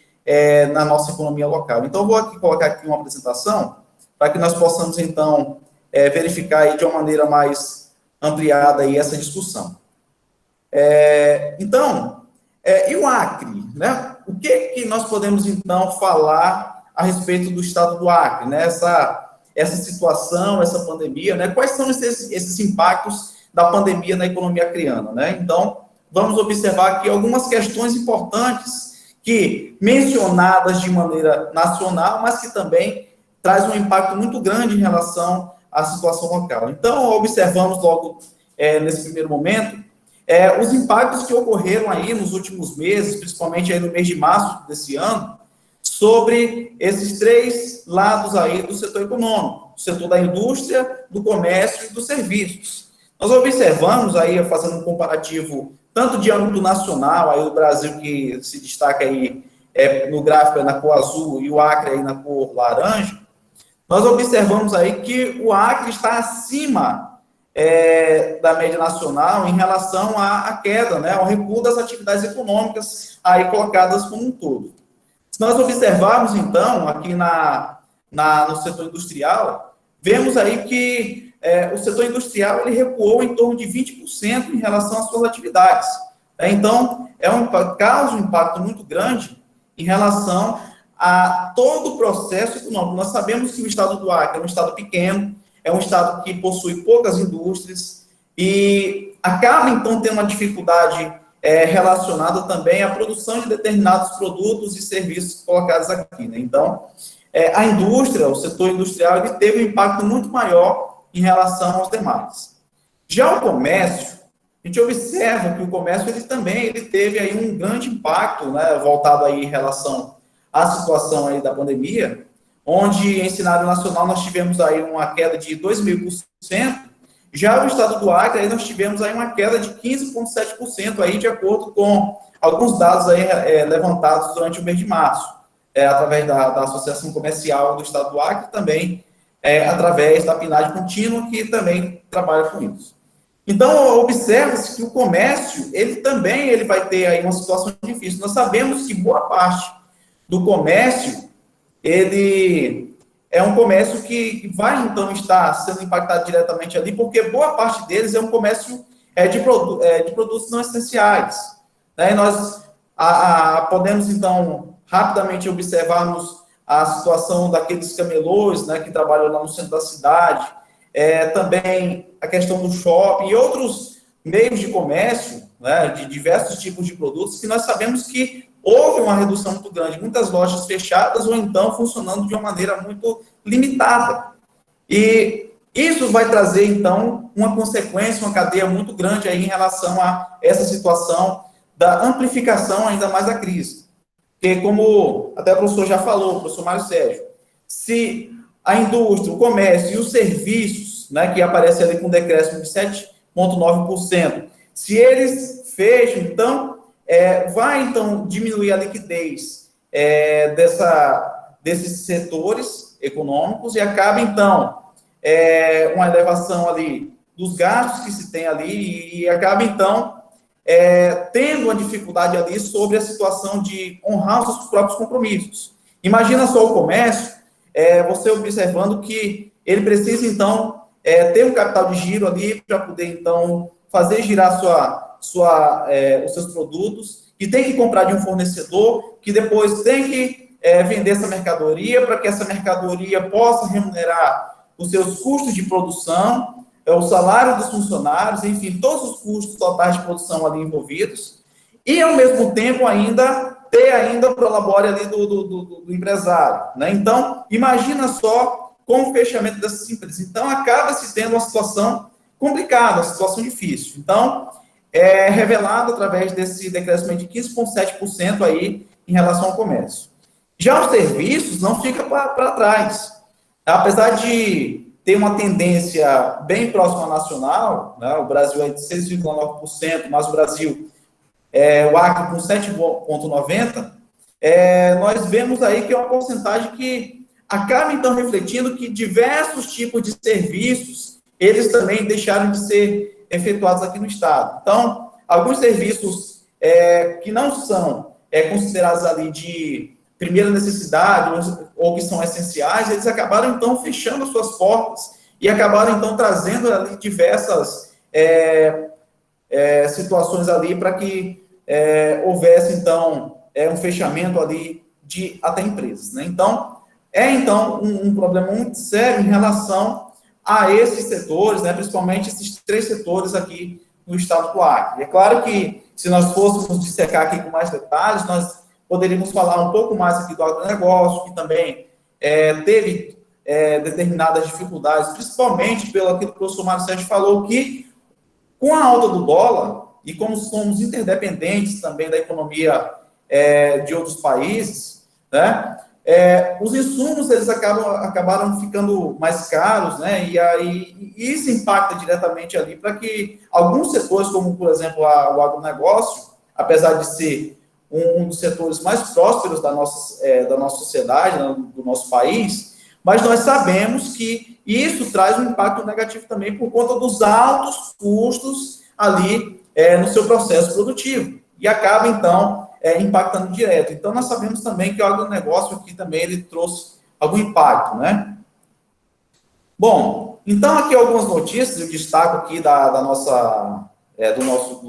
B: na nossa economia local. Então, eu vou aqui colocar aqui uma apresentação para que nós possamos, então, verificar aí de uma maneira mais ampliada aí essa discussão. Então, e o Acre, né? O que nós podemos, então, falar a respeito do estado do Acre, né? Essa situação, essa pandemia, né? Quais são esses impactos da pandemia na economia acreana, né? Então, vamos observar aqui algumas questões importantes que, mencionadas de maneira nacional, mas que também traz um impacto muito grande em relação à situação local. Então, observamos logo nesse primeiro momento os impactos que ocorreram aí nos últimos meses, principalmente aí no mês de março desse ano, sobre esses três lados aí do setor econômico, o setor da indústria, do comércio e dos serviços. Nós observamos aí, fazendo um comparativo tanto de âmbito nacional, aí o Brasil que se destaca aí no gráfico na cor azul e o Acre aí na cor laranja, nós observamos aí que o Acre está acima da média nacional em relação à queda, né, ao recuo das atividades econômicas aí colocadas como um todo. Se nós observarmos, então, aqui no setor industrial, vemos aí que o setor industrial ele recuou em torno de 20% em relação às suas atividades. Então, causa um impacto muito grande em relação a todo o processo econômico. Nós sabemos que o estado do Acre é um estado pequeno, é um estado que possui poucas indústrias e acaba, então, tendo uma dificuldade relacionada também à produção de determinados produtos e serviços colocados aqui, né? Então, a indústria, o setor industrial, ele teve um impacto muito maior em relação aos demais. Já o comércio, a gente observa que o comércio, ele teve aí um grande impacto, né, voltado aí em relação à situação aí da pandemia, onde, em cenário nacional, nós tivemos aí uma queda de 2.000%, já no estado do Acre, aí nós tivemos aí uma queda de 15,7%, aí, de acordo com alguns dados aí, levantados durante o mês de março, através da Associação Comercial do estado do Acre, também através da PNAD Contínua, que também trabalha com isso. Então, observa-se que o comércio, ele vai ter aí uma situação difícil. Nós sabemos que boa parte do comércio, ele é um comércio que vai, então, estar sendo impactado diretamente ali, porque boa parte deles é um comércio de produtos não essenciais. Né? E nós podemos, então, rapidamente observarmos a situação daqueles camelôs, né, que trabalham lá no centro da cidade, também a questão do shopping e outros meios de comércio, né, de diversos tipos de produtos, que nós sabemos que houve uma redução muito grande, muitas lojas fechadas ou então funcionando de uma maneira muito limitada. E isso vai trazer, então, uma consequência, uma cadeia muito grande aí em relação a essa situação da amplificação ainda mais da crise. Porque, como até o professor já falou, o professor Mário Sérgio, se a indústria, o comércio e os serviços, né, que aparecem ali com um decréscimo de 7,9%, se eles fecham, então, vai, então, diminuir a liquidez desses setores econômicos e acaba, então, uma elevação ali dos gastos que se tem ali e acaba, então, tendo uma dificuldade ali sobre a situação de honrar os seus próprios compromissos. Imagina só o comércio, você observando que ele precisa, então, ter um capital de giro ali para poder, então, fazer girar os seus produtos, que tem que comprar de um fornecedor, que depois tem que vender essa mercadoria, para que essa mercadoria possa remunerar os seus custos de produção, o salário dos funcionários, enfim, todos os custos totais de produção ali envolvidos, e, ao mesmo tempo, ainda ter ainda o prolabore ali do empresário, né? Então, imagina só com o fechamento dessas empresas. Então, acaba-se tendo uma situação complicada, uma situação difícil. Então, revelado através desse decréscimo de 15,7% aí em relação ao comércio. Já os serviços não fica para trás. Apesar de ter uma tendência bem próxima à nacional, né, o Brasil é de 6,9%, mas o Brasil, o Acre com 7,90%, nós vemos aí que é uma porcentagem que acaba, então, refletindo que diversos tipos de serviços, eles também deixaram de ser efetuados aqui no Estado. Então, alguns serviços que não são considerados ali de primeira necessidade ou que são essenciais, eles acabaram, então, fechando as suas portas e acabaram, então, trazendo ali diversas situações ali para que houvesse, então, um fechamento ali de até empresas, né? Então, um problema muito sério em relação a esses setores, né? Principalmente esses 3 setores aqui no estado do Acre. É claro que, se nós fôssemos dissecar aqui com mais detalhes, nós poderíamos falar um pouco mais aqui do agronegócio, que também teve determinadas dificuldades, principalmente pelo que o professor Mário Sérgio falou, que com a alta do dólar, e como somos interdependentes também da economia de outros países, né, os insumos eles acabaram ficando mais caros, né, e aí isso impacta diretamente ali para que alguns setores, como por exemplo o agronegócio, apesar de ser um dos setores mais prósperos da nossa sociedade, do nosso país, mas nós sabemos que isso traz um impacto negativo também por conta dos altos custos ali no seu processo produtivo, e acaba, então, impactando direto. Então, nós sabemos também que o agronegócio aqui também ele trouxe algum impacto, né? Bom, então, aqui algumas notícias, eu destaco aqui do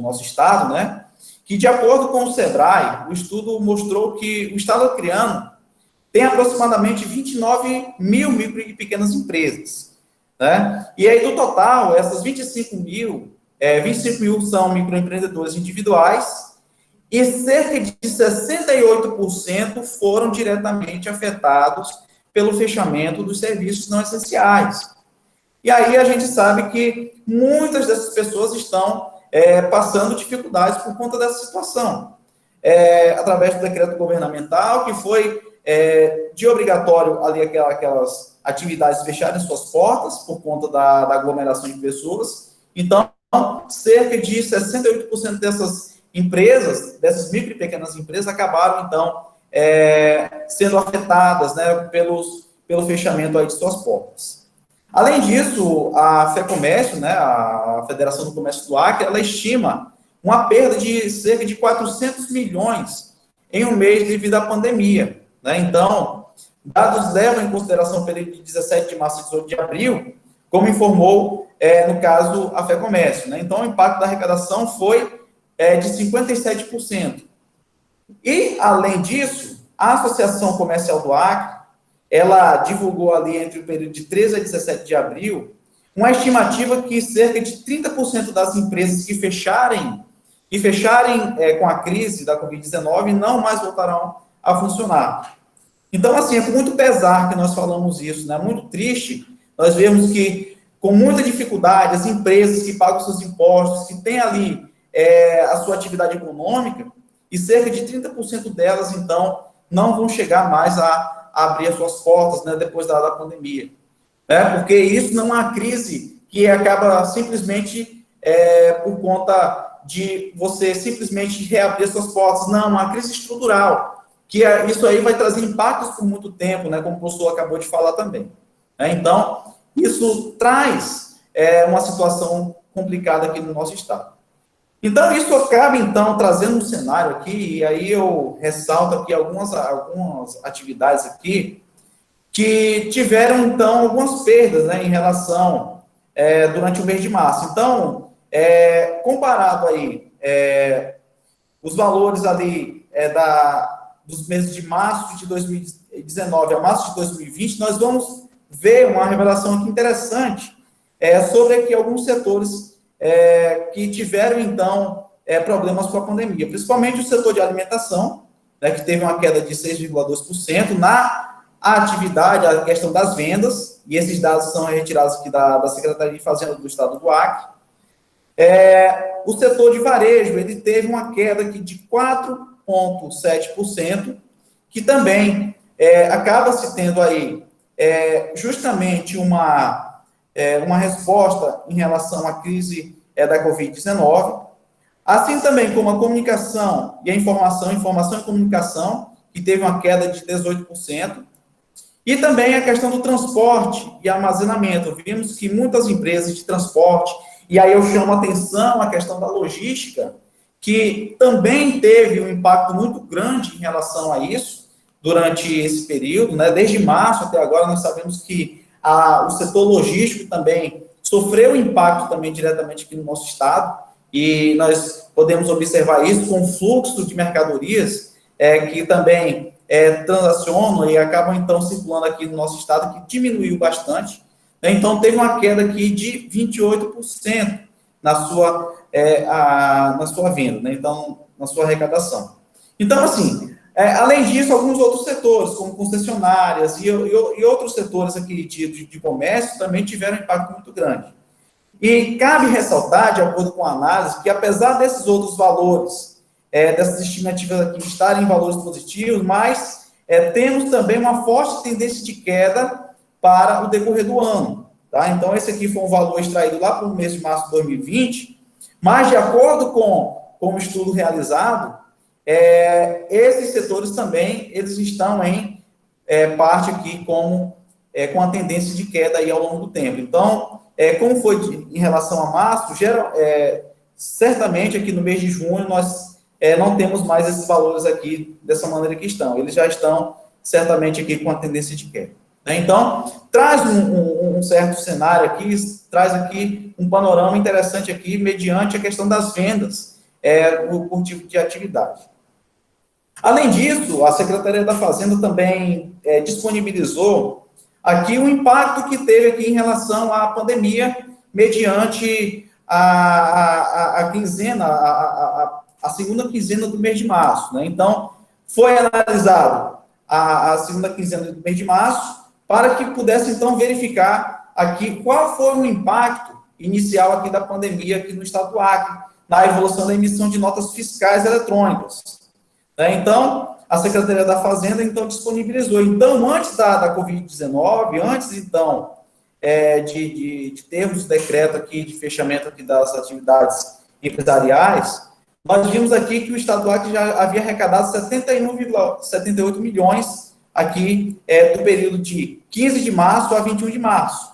B: nosso estado, né? Que, de acordo com o SEBRAE, o estudo mostrou que o estado acreano tem aproximadamente 29 mil micro e pequenas empresas, né? E aí, do total, essas 25 mil são microempreendedores individuais e cerca de 68% foram diretamente afetados pelo fechamento dos serviços não essenciais. E aí a gente sabe que muitas dessas pessoas estão passando dificuldades por conta dessa situação. Através do decreto governamental, que foi de obrigatório ali aquelas atividades fecharem suas portas por conta da aglomeração de pessoas. Então, cerca de 68% dessas empresas, dessas micro e pequenas empresas, acabaram, então, sendo afetadas, né, pelo fechamento aí de suas portas. Além disso, a FEComércio, né, a Federação do Comércio do Acre, ela estima uma perda de cerca de 400 milhões em um mês devido à pandemia, né? Então, dados levam em consideração o período de 17 de março a 18 de abril, como informou, no caso, a FEComércio, né? Então, o impacto da arrecadação foi de 57%. E, além disso, a Associação Comercial do Acre, ela divulgou ali entre o período de 13 a 17 de abril, uma estimativa que cerca de 30% das empresas que fecharem com a crise da Covid-19 não mais voltarão a funcionar. Então, assim, é com muito pesar que nós falamos isso, né? Muito triste nós vemos que, com muita dificuldade, as empresas que pagam seus impostos, que têm ali a sua atividade econômica, e cerca de 30% delas, então, não vão chegar mais a abrir as suas portas, né, depois da pandemia. Porque isso não é uma crise que acaba simplesmente por conta de você simplesmente reabrir suas portas. Não, é uma crise estrutural, que isso aí vai trazer impactos por muito tempo, né, como o professor acabou de falar também. Então, isso traz uma situação complicada aqui no nosso estado. Então, isso acaba, então, trazendo um cenário aqui, e aí eu ressalto aqui algumas atividades aqui, que tiveram, então, algumas perdas, né, em relação, durante o mês de março. Então, comparado aí, os valores ali dos meses de março de 2019 a março de 2020, nós vamos ver uma revelação aqui interessante sobre aqui alguns setores que tiveram, então, problemas com a pandemia, principalmente o setor de alimentação, né, que teve uma queda de 6,2%, na atividade, a questão das vendas, e esses dados são retirados aqui da Secretaria de Fazenda do Estado do Acre. O setor de varejo, ele teve uma queda aqui de 4,7%, que também acaba se tendo aí justamente uma resposta em relação à crise da Covid-19, assim também como a comunicação e a informação e comunicação, que teve uma queda de 18%, e também a questão do transporte e armazenamento. Vimos que muitas empresas de transporte, e aí eu chamo a atenção a questão da logística, que também teve um impacto muito grande em relação a isso, durante esse período, né? Desde março até agora, nós sabemos que o setor logístico também sofreu impacto também diretamente aqui no nosso estado, e nós podemos observar isso com o fluxo de mercadorias que também transacionam e acabam, então, circulando aqui no nosso estado, que diminuiu bastante. Né? Então, teve uma queda aqui de 28% na sua venda, né? Então, na sua arrecadação. Então, assim, além disso, alguns outros setores, como concessionárias e outros setores aqui de comércio, também tiveram um impacto muito grande. E cabe ressaltar, de acordo com a análise, que apesar desses outros valores, dessas estimativas aqui estarem em valores positivos, mas temos também uma forte tendência de queda para o decorrer do ano. Tá? Então, esse aqui foi um valor extraído lá para o mês de março de 2020, mas, de acordo com o estudo realizado, esses setores também, eles estão em parte aqui com a tendência de queda aí ao longo do tempo. Então, como foi em relação a março, certamente aqui no mês de junho nós não temos mais esses valores aqui dessa maneira que estão. Eles já estão certamente aqui com a tendência de queda. Né? Então, traz um certo cenário aqui, traz aqui um panorama interessante aqui, mediante a questão das vendas por tipo de atividade. Além disso, a Secretaria da Fazenda também disponibilizou aqui o impacto que teve aqui em relação à pandemia, mediante a quinzena, a segunda quinzena do mês de março. Né? Então, foi analisado a segunda quinzena do mês de março, para que pudesse, então, verificar aqui qual foi o impacto inicial aqui da pandemia aqui no estado do Acre, na evolução da emissão de notas fiscais eletrônicas. Então, a Secretaria da Fazenda, então, disponibilizou. Então, antes da Covid-19, antes, então, de termos decreto aqui de fechamento aqui das atividades empresariais, nós vimos aqui que o estado do Acre já havia arrecadado 71,78 milhões aqui do período de 15 de março a 21 de março.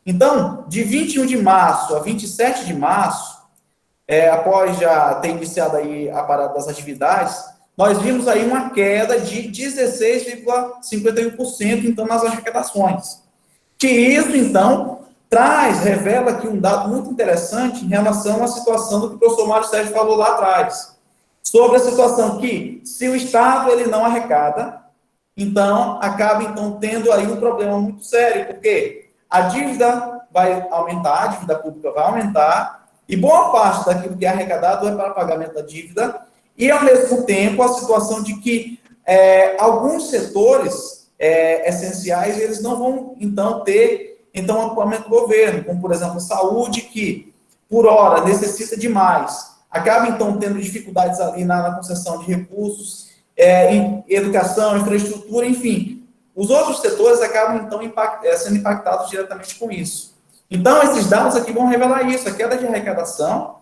B: Então, de 21 de março a 27 de março, após já ter iniciado aí a parada das atividades, nós vimos aí uma queda de 16,51%, então, nas arrecadações. Que isso, então, revela aqui um dado muito interessante em relação à situação do que o professor Mário Sérgio falou lá atrás, sobre a situação que, se o Estado ele não arrecada, então, acaba, então, tendo aí um problema muito sério, porque a dívida vai aumentar, a dívida pública vai aumentar, e boa parte daquilo que é arrecadado é para pagamento da dívida, e, ao mesmo tempo, a situação de que alguns setores essenciais, eles não vão, então, ter, então, apoiamento do governo, como, por exemplo, saúde, que, por hora, necessita de mais, acaba, então, tendo dificuldades ali na concessão de recursos, em educação, infraestrutura, enfim. Os outros setores acabam, então, sendo impactados diretamente com isso. Então, esses dados aqui vão revelar isso, a queda de arrecadação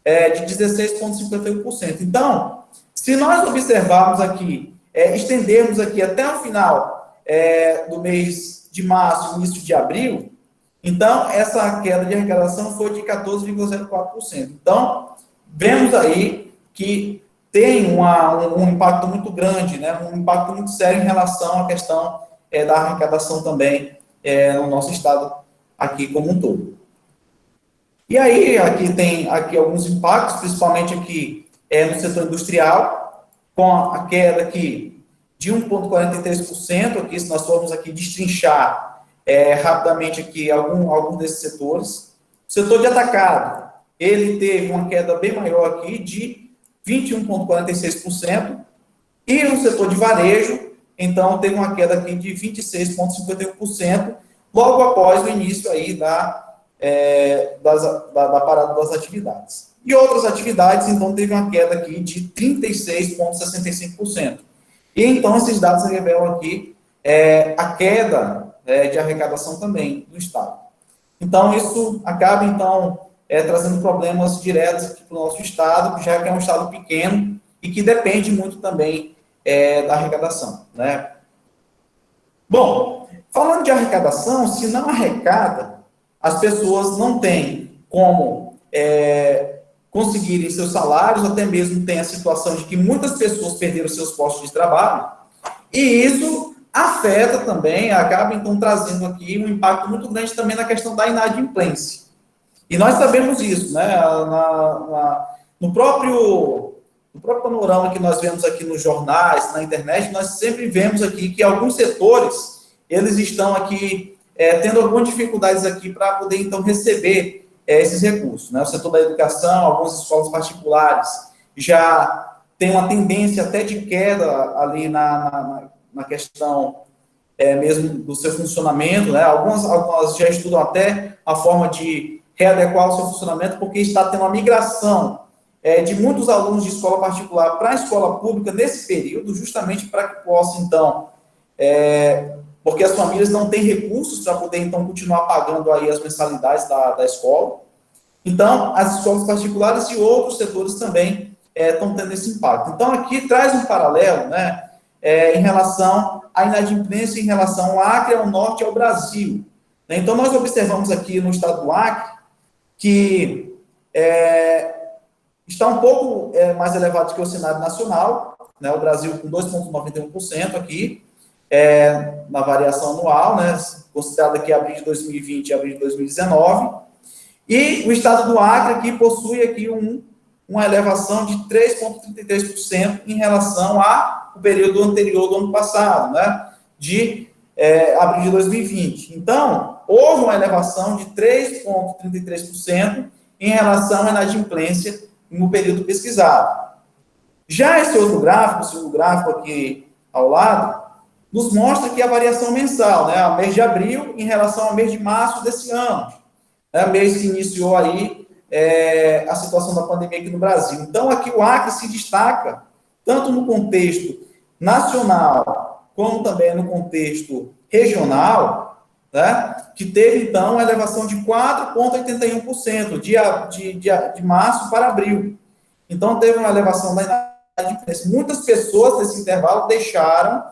B: de 16,51%. Então, se nós observarmos aqui, estendermos aqui até o final do mês de março, início de abril, então, essa queda de arrecadação foi de 14,04%. Então, vemos aí que tem um impacto muito grande, né, um impacto muito sério em relação à questão da arrecadação também no nosso estado aqui como um todo. E aí, aqui tem alguns impactos, principalmente aqui no setor industrial, com a queda aqui de 1,43%, aqui, se nós formos aqui destrinchar rapidamente aqui alguns desses setores. O setor de atacado, ele teve uma queda bem maior aqui de 21,46%, e no setor de varejo, então, teve uma queda aqui de 26,51%, logo após o início aí da parada das atividades. E outras atividades, então, teve uma queda aqui de 36,65%. E, então, esses dados revelam aqui a queda de arrecadação também do Estado. Então, isso acaba, então, trazendo problemas diretos aqui para o nosso Estado, já que é um Estado pequeno e que depende muito também da arrecadação, né? Bom, falando de arrecadação, se não arrecada, as pessoas não têm como conseguirem seus salários, até mesmo tem a situação de que muitas pessoas perderam seus postos de trabalho, e isso afeta também, acaba então trazendo aqui um impacto muito grande também na questão da inadimplência. E nós sabemos isso, né? No próprio panorama que nós vemos aqui nos jornais, na internet, nós sempre vemos aqui que alguns setores, eles estão aqui tendo algumas dificuldades aqui para poder, então, receber esses recursos, né? O setor da educação, algumas escolas particulares já tem uma tendência até de queda ali na questão mesmo do seu funcionamento, né? Algumas já estudam até a forma de readequar o seu funcionamento, porque está tendo uma migração de muitos alunos de escola particular para a escola pública nesse período, justamente para que possa, então, porque as famílias não têm recursos para poder, então, continuar pagando aí as mensalidades da escola. Então, as escolas particulares e outros setores também estão tendo esse impacto. Então, aqui traz um paralelo, né, em relação à inadimplência, em relação ao Acre, ao norte e ao Brasil. Então, nós observamos aqui no estado do Acre que está um pouco mais elevado que o cenário nacional, né, o Brasil com 2,91% aqui, na variação anual, né, considerado aqui abril de 2020 e abril de 2019, e o estado do Acre aqui possui aqui uma elevação de 3,33% em relação ao período anterior do ano passado, né, de abril de 2020. Então, houve uma elevação de 3,33% em relação à inadimplência no período pesquisado. Já esse outro gráfico, o segundo gráfico aqui ao lado, nos mostra que a variação mensal, né, o mês de abril em relação ao mês de março desse ano, né, mês que iniciou aí a situação da pandemia aqui no Brasil. Então, aqui o Acre se destaca, tanto no contexto nacional, como também no contexto regional, né, que teve, então, uma elevação de 4,81% de março para abril. Então, teve uma elevação da inadimplência. Muitas pessoas, nesse intervalo, deixaram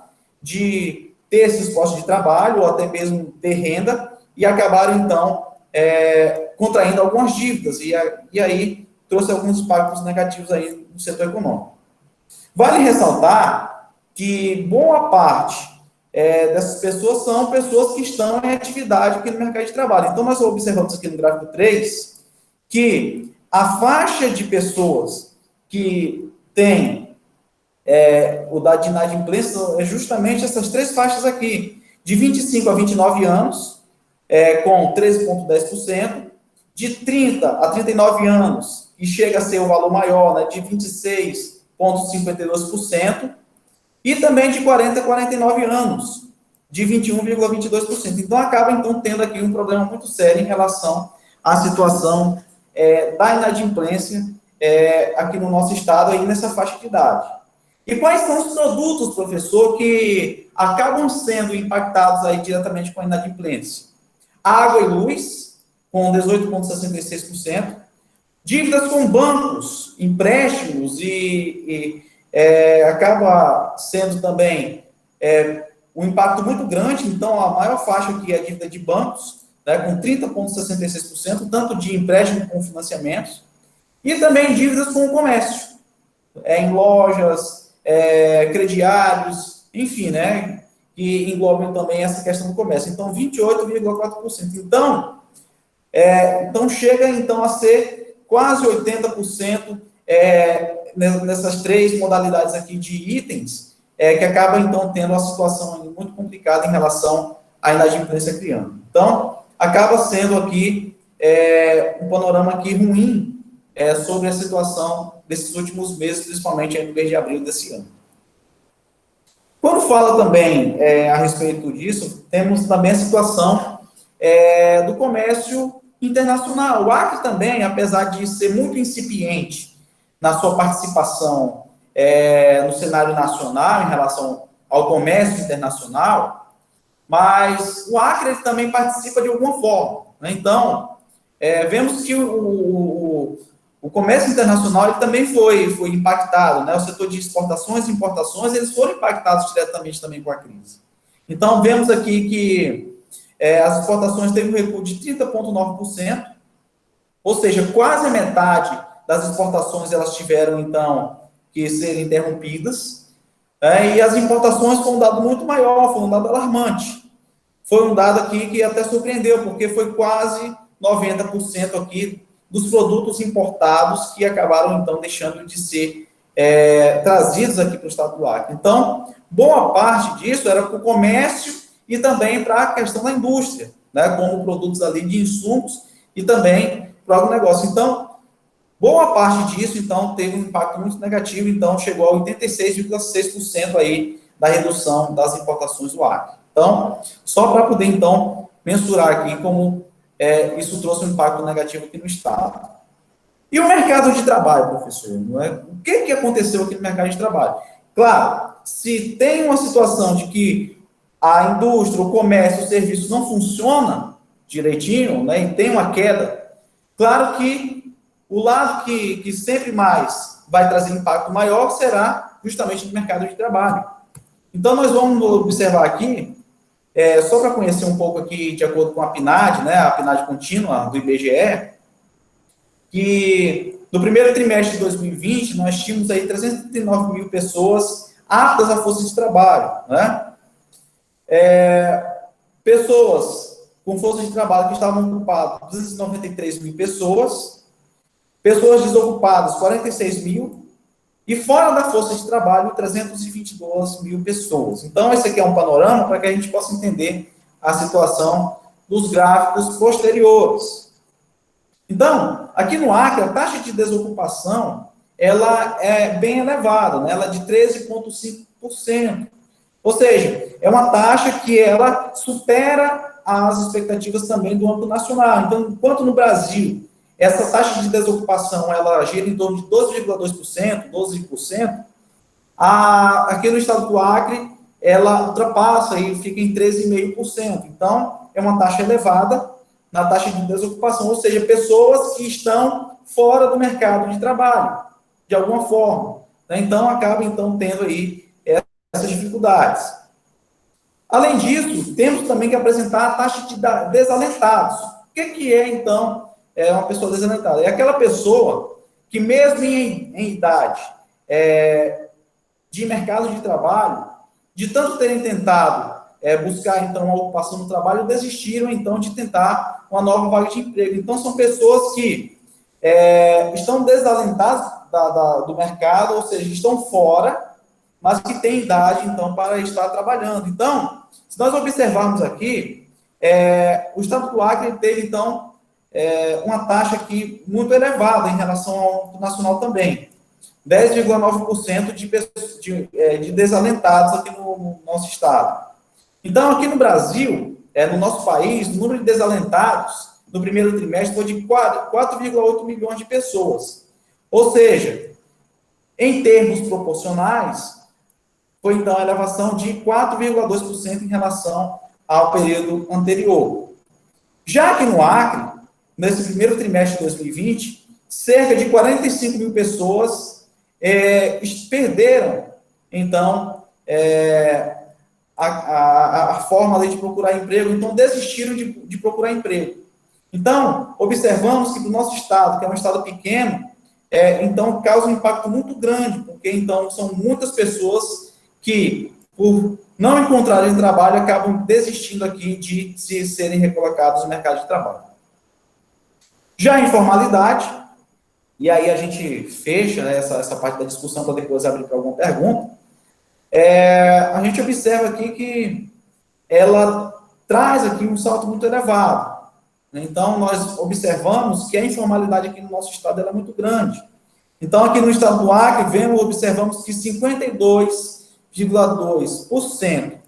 B: de ter esses postos de trabalho, ou até mesmo ter renda, e acabaram, então, contraindo algumas dívidas, e aí trouxe alguns impactos negativos aí no setor econômico. Vale ressaltar que boa parte dessas pessoas são pessoas que estão em atividade aqui no mercado de trabalho. Então, nós observamos aqui no gráfico 3 que a faixa de pessoas que tem o dado de inadimplência é justamente essas três faixas aqui, de 25 a 29 anos, com 13,10%, de 30 a 39 anos, e chega a ser o valor maior, né, de 26,52%, e também de 40 a 49 anos, de 21,22%. Então, acaba, então, tendo aqui um problema muito sério em relação à situação da inadimplência aqui no nosso estado, aí nessa faixa de idade. E quais são os produtos, professor, que acabam sendo impactados aí diretamente com a inadimplência? Água e luz, com 18,66%, dívidas com bancos, empréstimos, e acaba sendo também um impacto muito grande. Então, a maior faixa aqui é a dívida de bancos, né, com 30,66%, tanto de empréstimo como financiamentos, e também dívidas com o comércio, em lojas, crediários, enfim, né, que englobam também essa questão do comércio. Então, 28,4%. Então, chega então a ser quase 80% nessas três modalidades aqui de itens, que acaba então tendo uma situação muito complicada em relação à inadimplência criando. Então, acaba sendo aqui um panorama aqui ruim sobre a situação desses últimos meses, principalmente aí no mês de abril desse ano. Quando fala também a respeito disso, temos também a situação do comércio internacional. O Acre também, apesar de ser muito incipiente na sua participação no cenário nacional em relação ao comércio internacional, mas o Acre também participa de alguma forma, né? Então, vemos que o comércio internacional ele também foi impactado, né? O setor de exportações e importações, eles foram impactados diretamente também com a crise. Então, vemos aqui que as exportações teve um recuo de 30,9%, ou seja, quase a metade das exportações elas tiveram, então, que ser interrompidas. E as importações foi um dado muito maior, foi um dado alarmante. Foi um dado aqui que até surpreendeu, porque foi quase 90% aqui dos produtos importados que acabaram, então, deixando de ser trazidos aqui para o estado do Acre. Então, boa parte disso era para o comércio e também para a questão da indústria, né, como produtos ali de insumos e também para o agronegócio. Então, boa parte disso, então, teve um impacto muito negativo, então, chegou a 86,6% aí da redução das importações do Acre. Então, só para poder, então, mensurar aqui como isso trouxe um impacto negativo aqui no estado. E o mercado de trabalho, professor? Não é? O que aconteceu aqui no mercado de trabalho? Claro, se tem uma situação de que a indústria, o comércio, o serviço não funciona direitinho, né, e tem uma queda, claro que o lado que sempre mais vai trazer impacto maior será justamente no mercado de trabalho. Então, nós vamos observar aqui, só para conhecer um pouco aqui, de acordo com a PNAD, né, a PNAD contínua do IBGE, que no primeiro trimestre de 2020, nós tínhamos aí 339 mil pessoas aptas à força de trabalho, né? Pessoas com força de trabalho que estavam ocupadas, 293 mil pessoas, pessoas desocupadas, 46 mil, e fora da força de trabalho, 322 mil pessoas. Então, esse aqui é um panorama para que a gente possa entender a situação dos gráficos posteriores. Então, aqui no Acre, a taxa de desocupação, ela é bem elevada, né? Ela é de 13,5%. Ou seja, é uma taxa que ela supera as expectativas também do âmbito nacional. Então, enquanto no Brasil, essa taxa de desocupação, ela gira em torno de 12,2%, 12%, aqui no estado do Acre, ela ultrapassa e fica em 13,5%. Então, é uma taxa elevada na taxa de desocupação, ou seja, pessoas que estão fora do mercado de trabalho, de alguma forma. Né? Então, acaba, então, tendo aí essas dificuldades. Além disso, temos também que apresentar a taxa de desalentados. O que é, então, uma pessoa desalentada? É aquela pessoa que, mesmo em idade de mercado de trabalho, de tanto terem tentado buscar, então, uma ocupação no trabalho, desistiram, então, de tentar uma nova vaga de emprego. Então, são pessoas que estão desalentadas do mercado, ou seja, estão fora, mas que têm idade, então, para estar trabalhando. Então, se nós observarmos aqui, o estado do Acre teve, então, uma taxa aqui muito elevada em relação ao nacional também. 10,9% de desalentados aqui no nosso estado. Então, aqui no Brasil, no nosso país, o número de desalentados no primeiro trimestre foi de 4,8 milhões de pessoas. Ou seja, em termos proporcionais, foi, então, a elevação de 4,2% em relação ao período anterior. Já que no Acre, nesse primeiro trimestre de 2020, cerca de 45 mil pessoas perderam, então, a forma de procurar emprego, então desistiram de procurar emprego. Então, observamos que do nosso estado, que é um estado pequeno, então causa um impacto muito grande, porque então são muitas pessoas que, por não encontrarem trabalho, acabam desistindo aqui de serem recolocados no mercado de trabalho. Já a informalidade, e aí a gente fecha, né, essa parte da discussão para depois abrir para alguma pergunta, a gente observa aqui que ela traz aqui um salto muito elevado. Então, nós observamos que a informalidade aqui no nosso estado é muito grande. Então, aqui no estado do Acre, observamos que 52,2%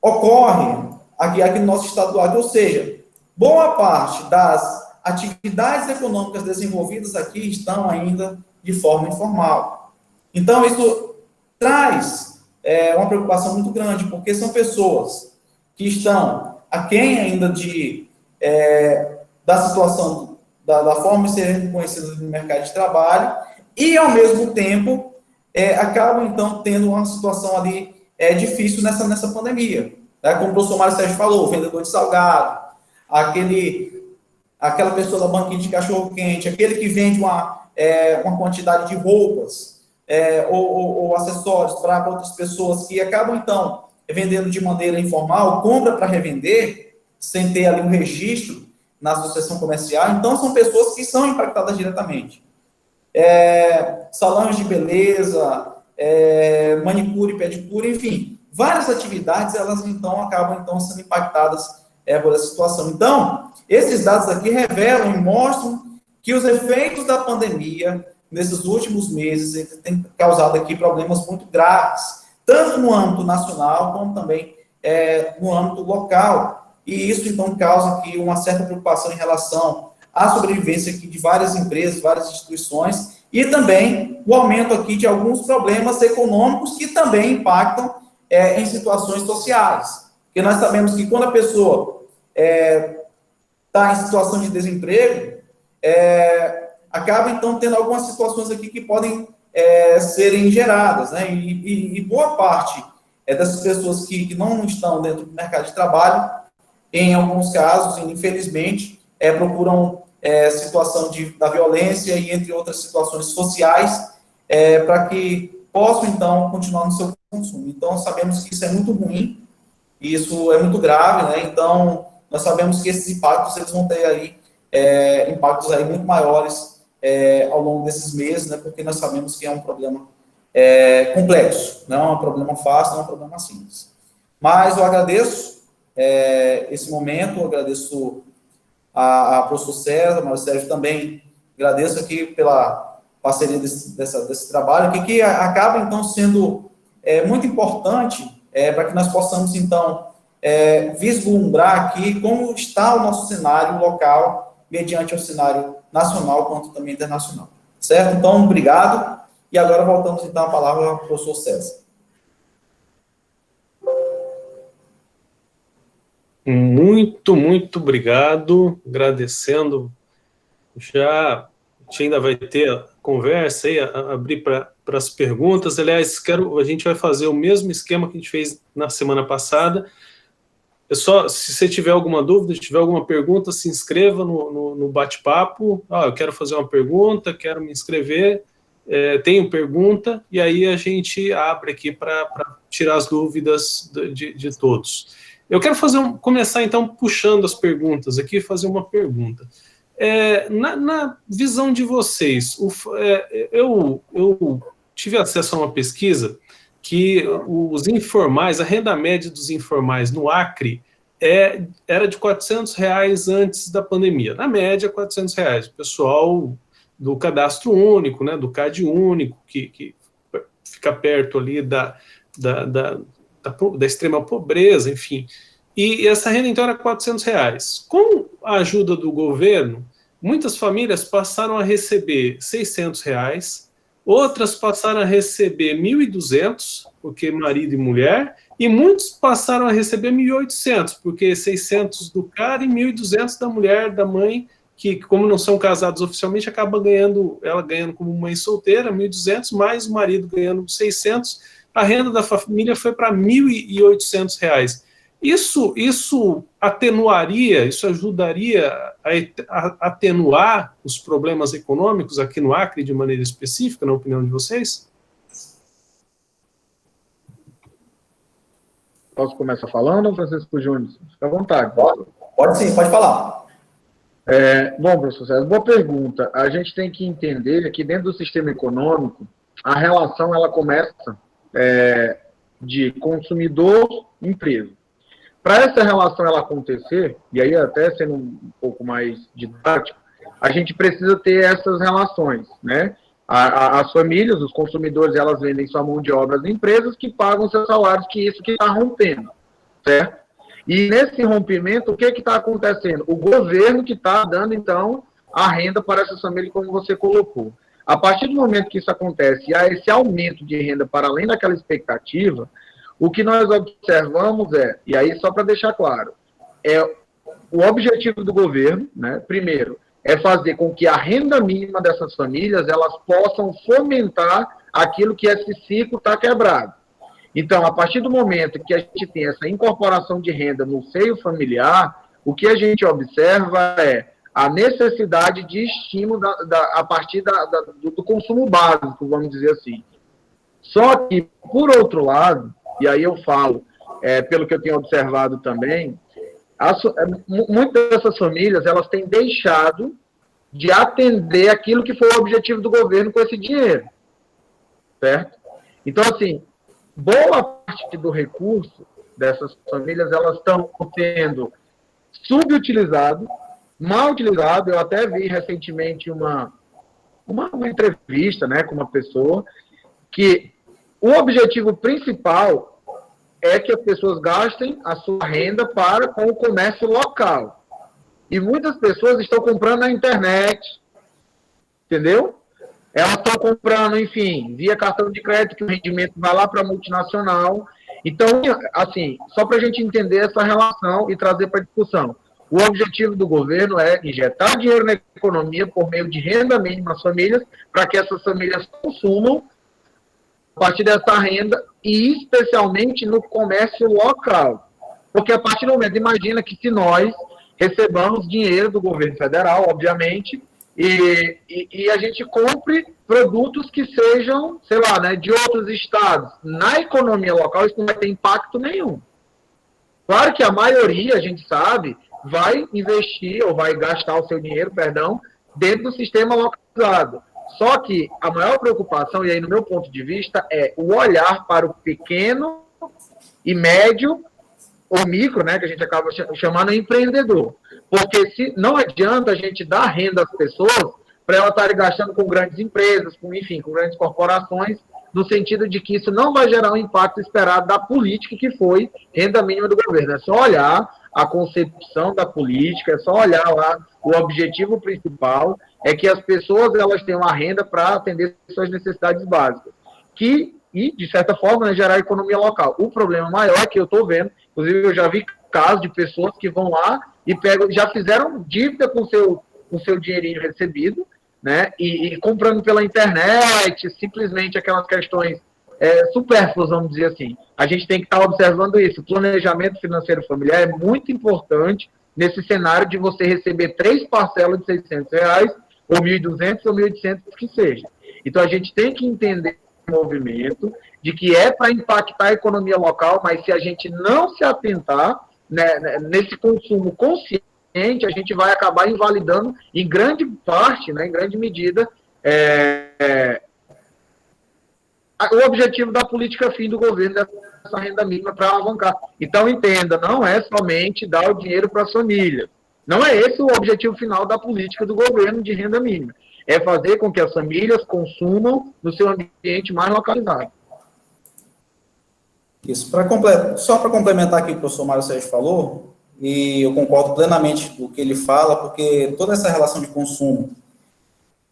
B: ocorre aqui no nosso estado do Acre, ou seja, boa parte das atividades econômicas desenvolvidas aqui estão ainda de forma informal. Então, isso traz uma preocupação muito grande, porque são pessoas que estão aquém ainda da situação, da forma de serem reconhecidas no mercado de trabalho, e, ao mesmo tempo, acabam, então, tendo uma situação ali difícil nessa pandemia. Né? Como o professor Mário Sérgio falou, o vendedor de salgado, aquela pessoa da banquinha de cachorro-quente, aquele que vende uma quantidade de roupas, ou acessórios para outras pessoas que acabam, então, vendendo de maneira informal, compra para revender, sem ter ali um registro na associação comercial. Então, são pessoas que são impactadas diretamente. Salões de beleza, manicure, pedicure, enfim, várias atividades, elas, então, acabam, então, sendo impactadas por essa situação. Então, esses dados aqui revelam e mostram que os efeitos da pandemia, nesses últimos meses, têm causado aqui problemas muito graves, tanto no âmbito nacional, como também no âmbito local. E isso, então, causa aqui uma certa preocupação em relação à sobrevivência aqui de várias empresas, várias instituições, e também o aumento aqui de alguns problemas econômicos que também impactam em situações sociais. Porque nós sabemos que quando a pessoa está em situação de desemprego, acaba, então, tendo algumas situações aqui que podem serem geradas, né? E boa parte dessas pessoas que não estão dentro do mercado de trabalho, em alguns casos, infelizmente, procuram situação da violência e entre outras situações sociais, para que possam, então, continuar no seu consumo. Então, sabemos que isso é muito ruim, e isso é muito grave, né? Então, nós sabemos que esses impactos, eles vão ter aí impactos aí muito maiores ao longo desses meses, né? Porque nós sabemos que é um problema complexo, não é um problema fácil, não é um problema simples. Mas eu agradeço esse momento, eu agradeço a professor César, Mário Sérgio também, agradeço aqui pela parceria desse trabalho, que acaba, então, sendo muito importante para que nós possamos, então, vislumbrar aqui como está o nosso cenário local, mediante o cenário nacional, quanto também internacional. Certo? Então, obrigado. E agora voltamos, então, a palavra ao professor César.
A: Muito, muito obrigado. Agradecendo. Já a gente ainda vai ter a conversa aí, abrir para as perguntas. Aliás, a gente vai fazer o mesmo esquema que a gente fez na semana passada. Se você tiver alguma dúvida, tiver alguma pergunta, se inscreva no bate-papo. Eu quero fazer uma pergunta, quero me inscrever, tenho pergunta, e aí a gente abre aqui para tirar as dúvidas de todos. Eu quero começar, então, puxando as perguntas aqui, fazer uma pergunta. Na visão de vocês, eu tive acesso a uma pesquisa que os informais, a renda média dos informais no Acre era de R$400 antes da pandemia. Na média, R$400. O pessoal do cadastro único, né, do CAD único, que fica perto ali da extrema pobreza, enfim. E essa renda, então, era R$400. Com a ajuda do governo, muitas famílias passaram a receber R$600, outras passaram a receber R$1.200, porque marido e mulher, e muitos passaram a receber R$1.800, porque 600 do cara e 1.200 da mulher, da mãe, que, como não são casados oficialmente, acaba ela ganhando como mãe solteira, 1.200, mais o marido ganhando 600, a renda da família foi para R$1.800. Isso atenuaria, isso ajudaria a atenuar os problemas econômicos aqui no Acre de maneira específica, na opinião de vocês?
C: Posso começar falando, Francisco Júnior? Fica à vontade.
B: Pode sim, pode falar.
C: Bom, professor César, boa pergunta. A gente tem que entender que dentro do sistema econômico, a relação ela começa de consumidor-empresa. Para essa relação ela acontecer, e aí até sendo um pouco mais didático, a gente precisa ter essas relações, né? As famílias, os consumidores, elas vendem sua mão de obra às empresas que pagam seus salários, que isso que está rompendo, certo? E nesse rompimento, o que está acontecendo? O governo que está dando, então, a renda para essas famílias, como você colocou. A partir do momento que isso acontece, e há esse aumento de renda para além daquela expectativa, o que nós observamos e aí só para deixar claro, o objetivo do governo, né, primeiro, é fazer com que a renda mínima dessas famílias, elas possam fomentar aquilo que esse ciclo está quebrado. Então, a partir do momento que a gente tem essa incorporação de renda no seio familiar, o que a gente observa é a necessidade de estímulo a partir do consumo básico, vamos dizer assim. Só que, por outro lado, e aí eu falo, pelo que eu tenho observado também, muitas dessas famílias, elas têm deixado de atender aquilo que foi o objetivo do governo com esse dinheiro, certo? Então, assim, boa parte do recurso dessas famílias, elas estão sendo subutilizado, mal utilizado. Eu até vi recentemente uma entrevista, né, com uma pessoa que o objetivo principal é que as pessoas gastem a sua renda com o comércio local. E muitas pessoas estão comprando na internet, entendeu? Elas estão comprando, enfim, via cartão de crédito, que o rendimento vai lá para a multinacional. Então, assim, só para a gente entender essa relação e trazer para a discussão. O objetivo do governo é injetar dinheiro na economia por meio de renda mínima às famílias, para que essas famílias consumam a partir dessa renda, e especialmente no comércio local. Porque a partir do momento, imagina que se nós recebamos dinheiro do governo federal, obviamente, e a gente compre produtos que sejam, sei lá, né, de outros estados. Na economia local, isso não vai ter impacto nenhum. Claro que a maioria, a gente sabe, vai investir ou vai gastar o seu dinheiro, dentro do sistema localizado. Só que a maior preocupação, e aí no meu ponto de vista, é o olhar para o pequeno e médio, ou micro, né, que a gente acaba chamando empreendedor. Porque se não adianta a gente dar renda às pessoas para elas estarem gastando com grandes empresas, com grandes corporações, no sentido de que isso não vai gerar um impacto esperado da política que foi renda mínima do governo. É só olhar a concepção da política, é só olhar lá o objetivo principal, é que as pessoas elas tenham a renda para atender suas necessidades básicas. E, de certa forma, né, gerar economia local. O problema maior é que eu estou vendo, inclusive eu já vi casos de pessoas que vão lá e já fizeram dívida com o seu dinheirinho recebido, né, e comprando pela internet, simplesmente aquelas questões supérfluas, vamos dizer assim. A gente tem que estar observando isso. O planejamento financeiro familiar é muito importante nesse cenário de você receber 3 parcelas de R$600, ou 1.200, ou 1.800, que seja. Então, a gente tem que entender o movimento de que é para impactar a economia local, mas se a gente não se atentar, né, nesse consumo consciente, a gente vai acabar invalidando em grande parte, né, em grande medida, o objetivo da política fim do governo dessa renda mínima para alavancar. Então, entenda, não é somente dar o dinheiro para as famílias. Não é esse o objetivo final da política do governo de renda mínima. É fazer com que as famílias consumam no seu ambiente mais localizado.
B: Isso. Só para complementar aqui o que o professor Mário Sérgio falou, e eu concordo plenamente com o que ele fala, porque toda essa relação de consumo,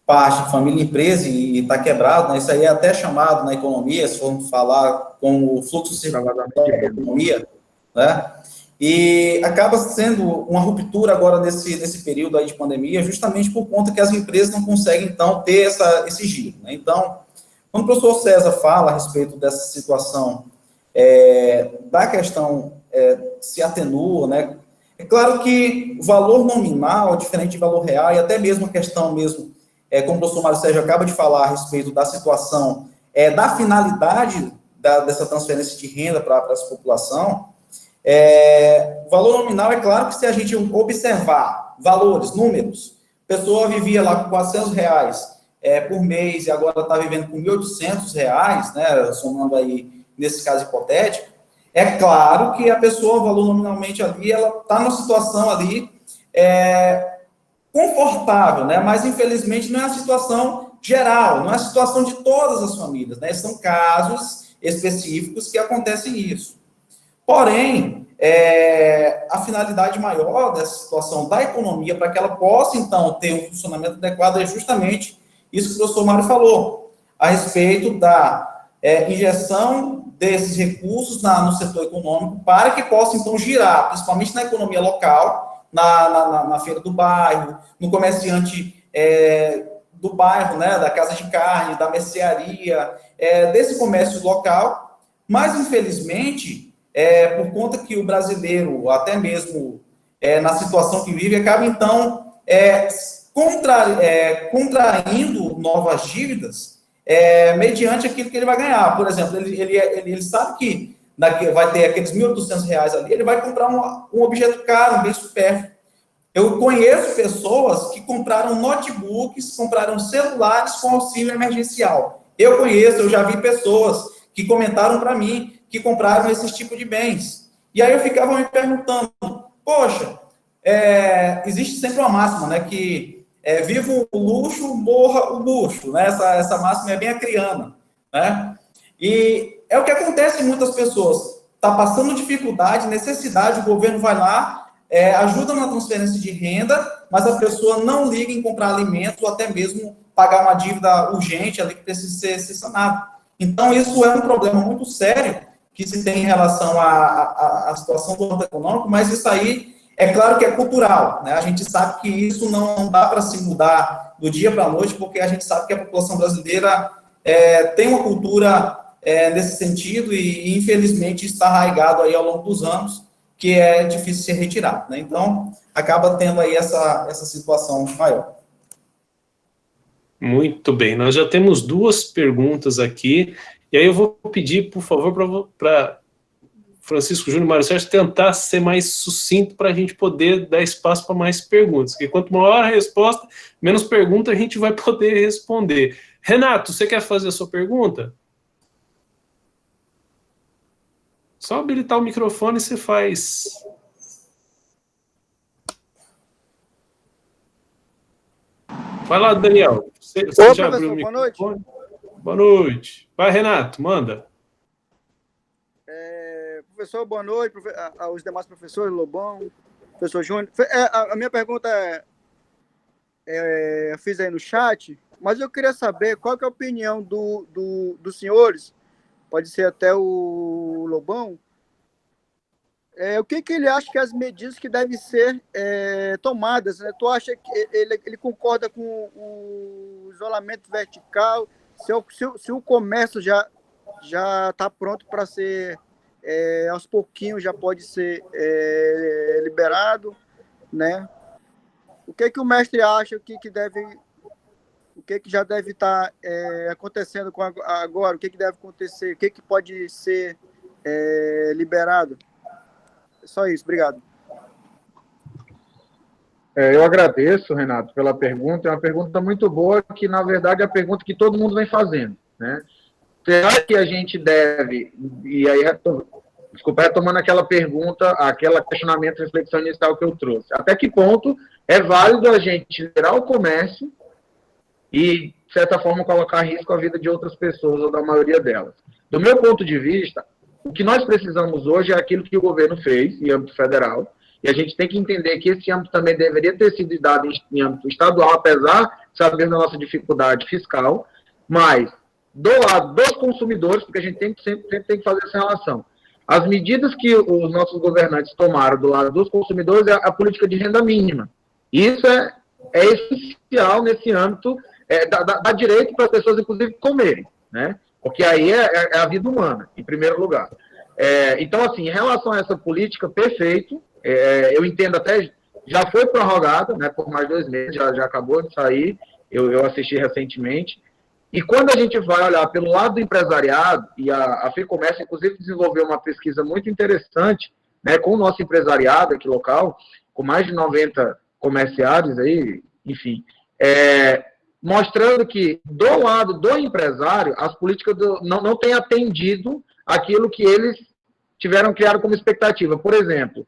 B: parte família e empresa, e está quebrado, né? Isso aí é até chamado na economia, se formos falar com o fluxo circulatório da economia, né? E acaba sendo uma ruptura agora nesse período aí de pandemia, justamente por conta que as empresas não conseguem, então, ter esse giro, né? Então, quando o professor César fala a respeito dessa situação, da questão se atenua, né? É claro que o valor nominal é diferente de valor real, e até mesmo a questão mesmo, como o professor Mário Sérgio acaba de falar a respeito da situação, da finalidade dessa transferência de renda para essa população, o valor nominal, é claro que se a gente observar valores, números, a pessoa vivia lá com R$400 por mês e agora está vivendo com R$1.800, né, somando aí, nesse caso hipotético, é claro que a pessoa, o valor nominalmente ali, ela está numa situação ali confortável, né, mas infelizmente não é a situação geral, não é a situação de todas as famílias, né, são casos específicos que acontecem isso. Porém, a finalidade maior dessa situação da economia, para que ela possa, então, ter um funcionamento adequado, é justamente isso que o professor Mário falou, a respeito da injeção desses recursos no setor econômico, para que possa, então, girar, principalmente na economia local, na feira do bairro, no comerciante do bairro, né, da casa de carne, da mercearia, desse comércio local, mas, infelizmente, por conta que o brasileiro, até mesmo na situação que vive, acaba, então, contraindo novas dívidas, mediante aquilo que ele vai ganhar. Por exemplo, ele sabe que vai ter aqueles R$ 1.800 ali, ele vai comprar um objeto caro, um bem supérfluo. Eu conheço pessoas que compraram notebooks, compraram celulares com auxílio emergencial. Eu já vi pessoas que comentaram para mim que compraram esse tipo de bens. E aí eu ficava me perguntando, poxa, existe sempre uma máxima, né, que viva o luxo, morra o luxo, né? Essa máxima é bem acriana, né? E é o que acontece em muitas pessoas. Está passando dificuldade, necessidade, o governo vai lá, ajuda na transferência de renda, mas a pessoa não liga em comprar alimentos ou até mesmo pagar uma dívida urgente ali que precisa ser sanada. Então, isso é um problema muito sério que se tem em relação à situação do mundo econômico, mas isso aí é claro que é cultural, né? A gente sabe que isso não dá para se mudar do dia para a noite, porque a gente sabe que a população brasileira tem uma cultura nesse sentido e, infelizmente, está arraigado aí ao longo dos anos, que é difícil ser retirado, né? Então, acaba tendo aí essa situação maior.
A: Muito bem, nós já temos 2 perguntas aqui, e aí eu vou pedir, por favor, para Francisco Júnior e Mário Sérgio tentar ser mais sucinto para a gente poder dar espaço para mais perguntas, porque quanto maior a resposta, menos pergunta a gente vai poder responder. Renato, você quer fazer a sua pergunta? Só habilitar o microfone e você faz. Vai lá, Daniel. Você já abriu o microfone? Boa noite. Boa noite. Vai, Renato, manda.
D: Professor, boa noite. Aos demais professores, Lobão, professor Júnior. A minha pergunta eu fiz aí no chat, mas eu queria saber qual que é a opinião dos senhores, pode ser até o Lobão, o que ele acha que as medidas que devem ser tomadas, né? Tu acha que ele concorda com o isolamento vertical, se o comércio já está pronto para ser, aos pouquinhos já pode ser liberado, né? O que o mestre acha, o que já deve estar acontecendo agora, o que deve acontecer, o que pode ser liberado? Só isso, obrigado.
C: Eu agradeço, Renato, pela pergunta. É uma pergunta muito boa, que, na verdade, é a pergunta que todo mundo vem fazendo, né? Será que a gente deve, e aí, desculpa, retomando aquela pergunta, aquele questionamento, reflexão inicial que eu trouxe, até que ponto é válido a gente liberar o comércio e, de certa forma, colocar em risco a vida de outras pessoas, ou da maioria delas? Do meu ponto de vista, o que nós precisamos hoje é aquilo que o governo fez em âmbito federal, e a gente tem que entender que esse âmbito também deveria ter sido dado em âmbito estadual, apesar de saber da nossa dificuldade fiscal, mas do lado dos consumidores, porque a gente sempre tem que fazer essa relação. As medidas que os nossos governantes tomaram do lado dos consumidores é a política de renda mínima. Isso é essencial nesse âmbito, dá direito para as pessoas, inclusive, comerem, né? Porque aí é a vida humana, em primeiro lugar. Então, assim, em relação a essa política, perfeito, eu entendo até, já foi prorrogada, né, por mais 2 meses, já acabou de sair, eu assisti recentemente, e quando a gente vai olhar pelo lado do empresariado, e a FEComércio, inclusive, desenvolveu uma pesquisa muito interessante, né, com o nosso empresariado aqui local, com mais de 90 comerciários aí, enfim, mostrando que, do lado do empresário, as políticas não têm atendido aquilo que eles tiveram criado como expectativa. Por exemplo,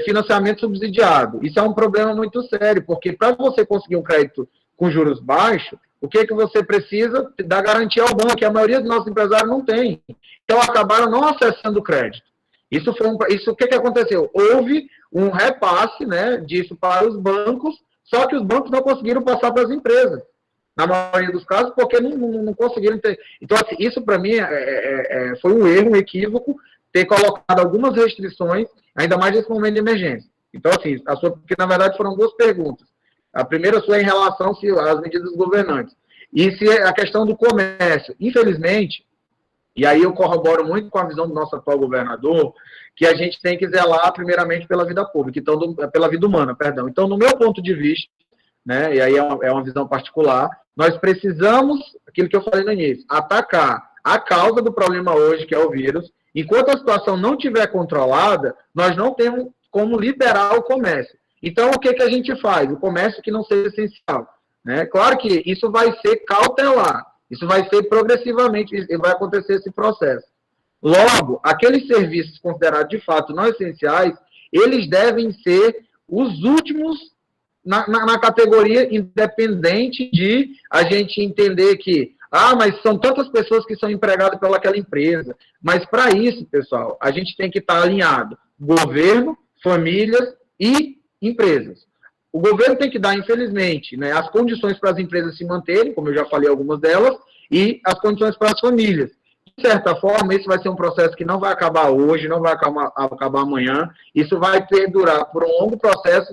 C: financiamento subsidiado. Isso é um problema muito sério, porque para você conseguir um crédito com juros baixos, o que você precisa? Dar garantia ao banco, que a maioria dos nossos empresários não tem. Então, acabaram não acessando o crédito. Isso o que aconteceu? Houve um repasse, né, disso para os bancos, só que os bancos não conseguiram passar para as empresas, na maioria dos casos, porque não conseguiram ter. Então, assim, isso para mim foi um erro, um equívoco, ter colocado algumas restrições, ainda mais nesse momento de emergência. Então, assim, porque na verdade foram 2 perguntas. A primeira sua em relação às medidas dos governantes. E se a questão do comércio, infelizmente, e aí eu corroboro muito com a visão do nosso atual governador, que a gente tem que zelar primeiramente pela vida pública, então pela vida humana, perdão. Então, no meu ponto de vista, né, e aí é uma visão particular, Nós precisamos, aquilo que eu falei no início, atacar a causa do problema hoje, que é o vírus. Enquanto a situação não estiver controlada, nós não temos como liberar o comércio. Então, o que a gente faz? O comércio que não seja essencial. Né? Claro que isso vai ser cautelar, isso vai ser progressivamente, vai acontecer esse processo. Logo, aqueles serviços considerados de fato não essenciais, eles devem ser os últimos na categoria, independente de a gente entender que, mas são tantas pessoas que são empregadas pelaquela empresa. Mas para isso, pessoal, a gente tem que estar alinhado governo, famílias e empresas. O governo tem que dar, infelizmente, né, as condições para as empresas se manterem, como eu já falei algumas delas, e as condições para as famílias. De certa forma, isso vai ser um processo que não vai acabar hoje, não vai acabar amanhã, isso vai perdurar por um longo processo,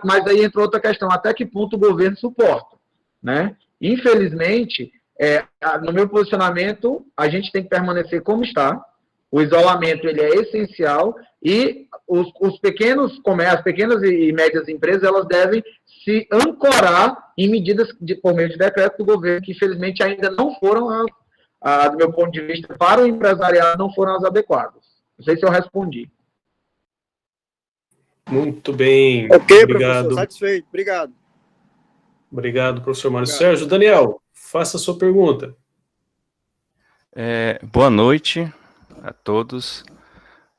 C: mas aí entra outra questão, até que ponto o governo suporta, né? Infelizmente, no meu posicionamento, a gente tem que permanecer como está, o isolamento ele é essencial, e os pequenos comércios, as pequenas e médias empresas, elas devem se ancorar em medidas por meio de decreto do governo, que infelizmente ainda não foram, do meu ponto de vista, para o empresariado, não foram as adequadas. Não sei se eu respondi.
A: Muito bem.
D: Ok,
A: obrigado.
D: professor, satisfeito. Obrigado.
A: Obrigado, professor Mário Sérgio. Daniel, faça a sua pergunta.
E: Boa noite a todos.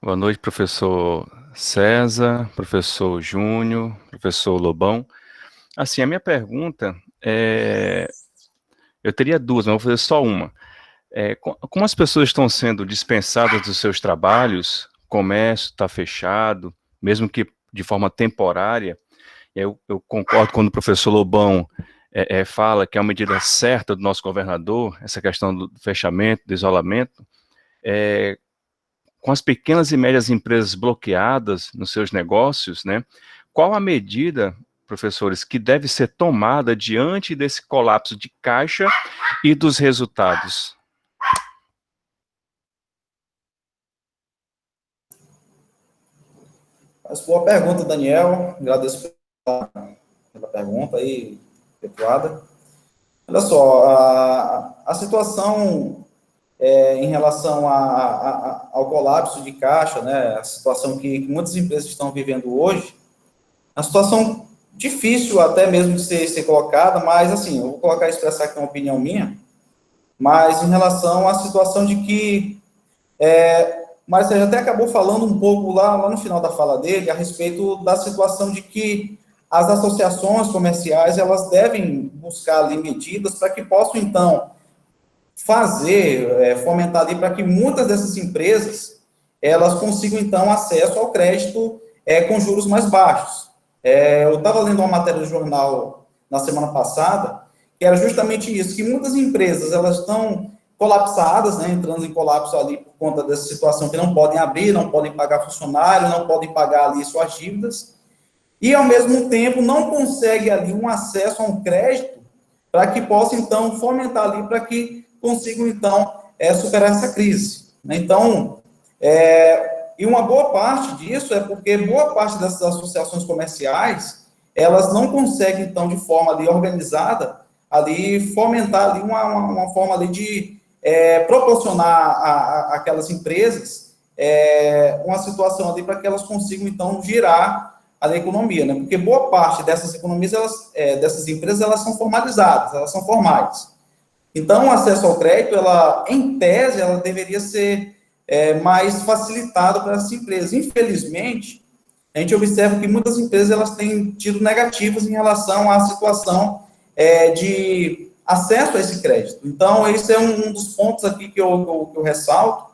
E: Boa noite, professor César, professor Júnior, professor Lobão. Assim, a minha pergunta eu teria duas, mas vou fazer só uma. Como as pessoas estão sendo dispensadas dos seus trabalhos, o comércio está fechado, mesmo que de forma temporária, eu concordo quando o professor Lobão fala que é uma medida certa do nosso governador, essa questão do fechamento, do isolamento, com as pequenas e médias empresas bloqueadas nos seus negócios, né? Qual a medida, professores, que deve ser tomada diante desse colapso de caixa e dos resultados?
B: Mas boa pergunta, Daniel. Agradeço pela pergunta aí, efetuada. Olha só, a situação em relação ao colapso de caixa, né, a situação que muitas empresas estão vivendo hoje, uma situação difícil até mesmo de ser colocada, mas, assim, eu vou expressar aqui uma opinião minha, mas em relação à situação de que mas você até acabou falando um pouco lá no final da fala dele, a respeito da situação de que as associações comerciais, elas devem buscar ali medidas para que possam, então, fomentar ali para que muitas dessas empresas, elas consigam, então, acesso ao crédito com juros mais baixos. Eu estava lendo uma matéria do jornal na semana passada, que era justamente isso, que muitas empresas, elas estão colapsadas, né, entrando em colapso ali por conta dessa situação, que não podem abrir, não podem pagar funcionário, não podem pagar ali suas dívidas, e, ao mesmo tempo, não consegue ali um acesso a um crédito para que possa, então, fomentar ali para que consigam, então, superar essa crise. Então, e uma boa parte disso é porque boa parte dessas associações comerciais, elas não conseguem, então, de forma ali organizada, ali fomentar ali uma forma ali de proporcionar àquelas empresas uma situação ali para que elas consigam, então, girar a economia, né? Porque boa parte dessas economias, dessas empresas, elas são formalizadas, elas são formais. Então, o acesso ao crédito, em tese, ela deveria ser mais facilitado para essas empresas. Infelizmente, a gente observa que muitas empresas elas têm tido negativas em relação à situação de acesso a esse crédito. Então, esse é um dos pontos aqui que eu ressalto,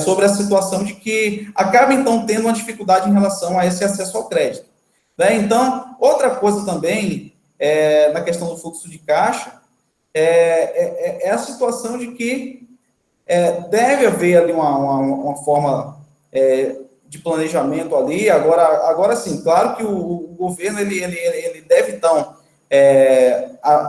B: sobre a situação de que acaba, então, tendo uma dificuldade em relação a esse acesso ao crédito. Né? Então, outra coisa também, na questão do fluxo de caixa, é a situação de que deve haver ali uma forma de planejamento ali. Agora sim, claro que o governo ele deve, então,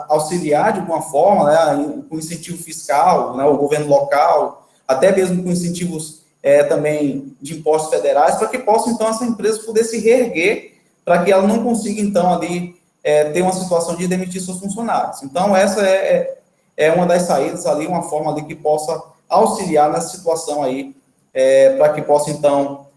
B: auxiliar de alguma forma, né, com incentivo fiscal, né, o governo local, até mesmo com incentivos também de impostos federais, para que possam, então, essa empresa poder se reerguer, para que ela não consiga, então, ali, ter uma situação de demitir seus funcionários. Então, essa é uma das saídas ali, uma forma ali que possa auxiliar nessa situação aí, para que possa, então,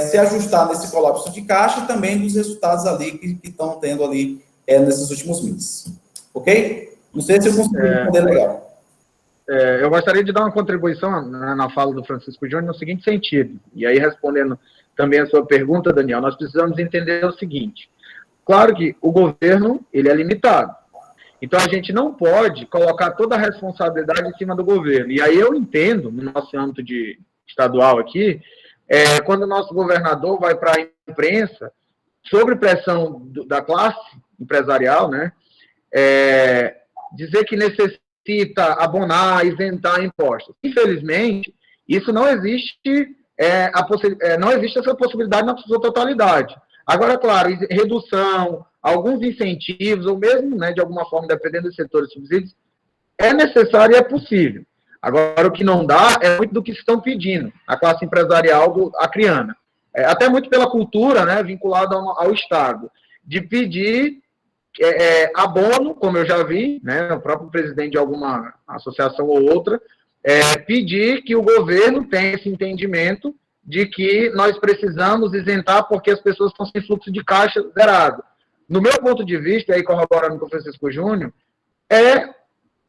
B: se ajustar nesse colapso de caixa e também dos resultados ali que estão tendo ali nesses últimos meses. Ok? Não sei se eu consegui responder legal.
C: Eu gostaria de dar uma contribuição na fala do Francisco Júnior no seguinte sentido, e aí respondendo também a sua pergunta, Daniel, nós precisamos entender o seguinte: claro que o governo, ele é limitado, então a gente não pode colocar toda a responsabilidade em cima do governo, e aí eu entendo, no nosso âmbito estadual aqui, quando o nosso governador vai para a imprensa, sob pressão da classe empresarial, né, dizer que necessita abonar, isentar impostos. Infelizmente, isso não existe, não existe essa possibilidade na sua totalidade. Agora, claro, redução, alguns incentivos, ou mesmo, né, de alguma forma, dependendo dos setores subsídios, é necessário e é possível. Agora, o que não dá é muito do que estão pedindo a classe empresarial acreana. Até muito pela cultura, né, vinculada ao Estado, de pedir abono, como eu já vi, né, o próprio presidente de alguma associação ou outra, pedir que o governo tenha esse entendimento de que nós precisamos isentar porque as pessoas estão sem fluxo de caixa zerado. No meu ponto de vista, aí corroborando com o Francisco Júnior,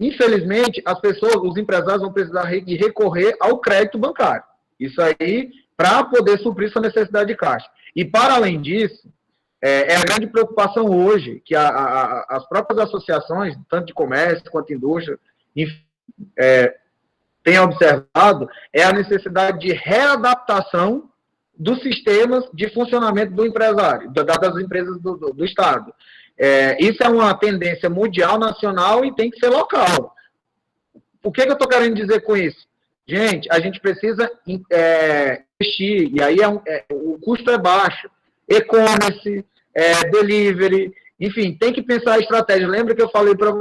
C: infelizmente, as pessoas, os empresários vão precisar de recorrer ao crédito bancário. Isso aí, para poder suprir sua necessidade de caixa. E, para além disso, a grande preocupação hoje, que as próprias associações, tanto de comércio quanto indústria, têm observado, é a necessidade de readaptação dos sistemas de funcionamento do empresário, das empresas do Estado. Isso é uma tendência mundial, nacional e tem que ser local. O que eu estou querendo dizer com isso? Gente, a gente precisa investir, e aí o custo é baixo. E-commerce, delivery, enfim, tem que pensar a estratégia. Lembra que eu falei para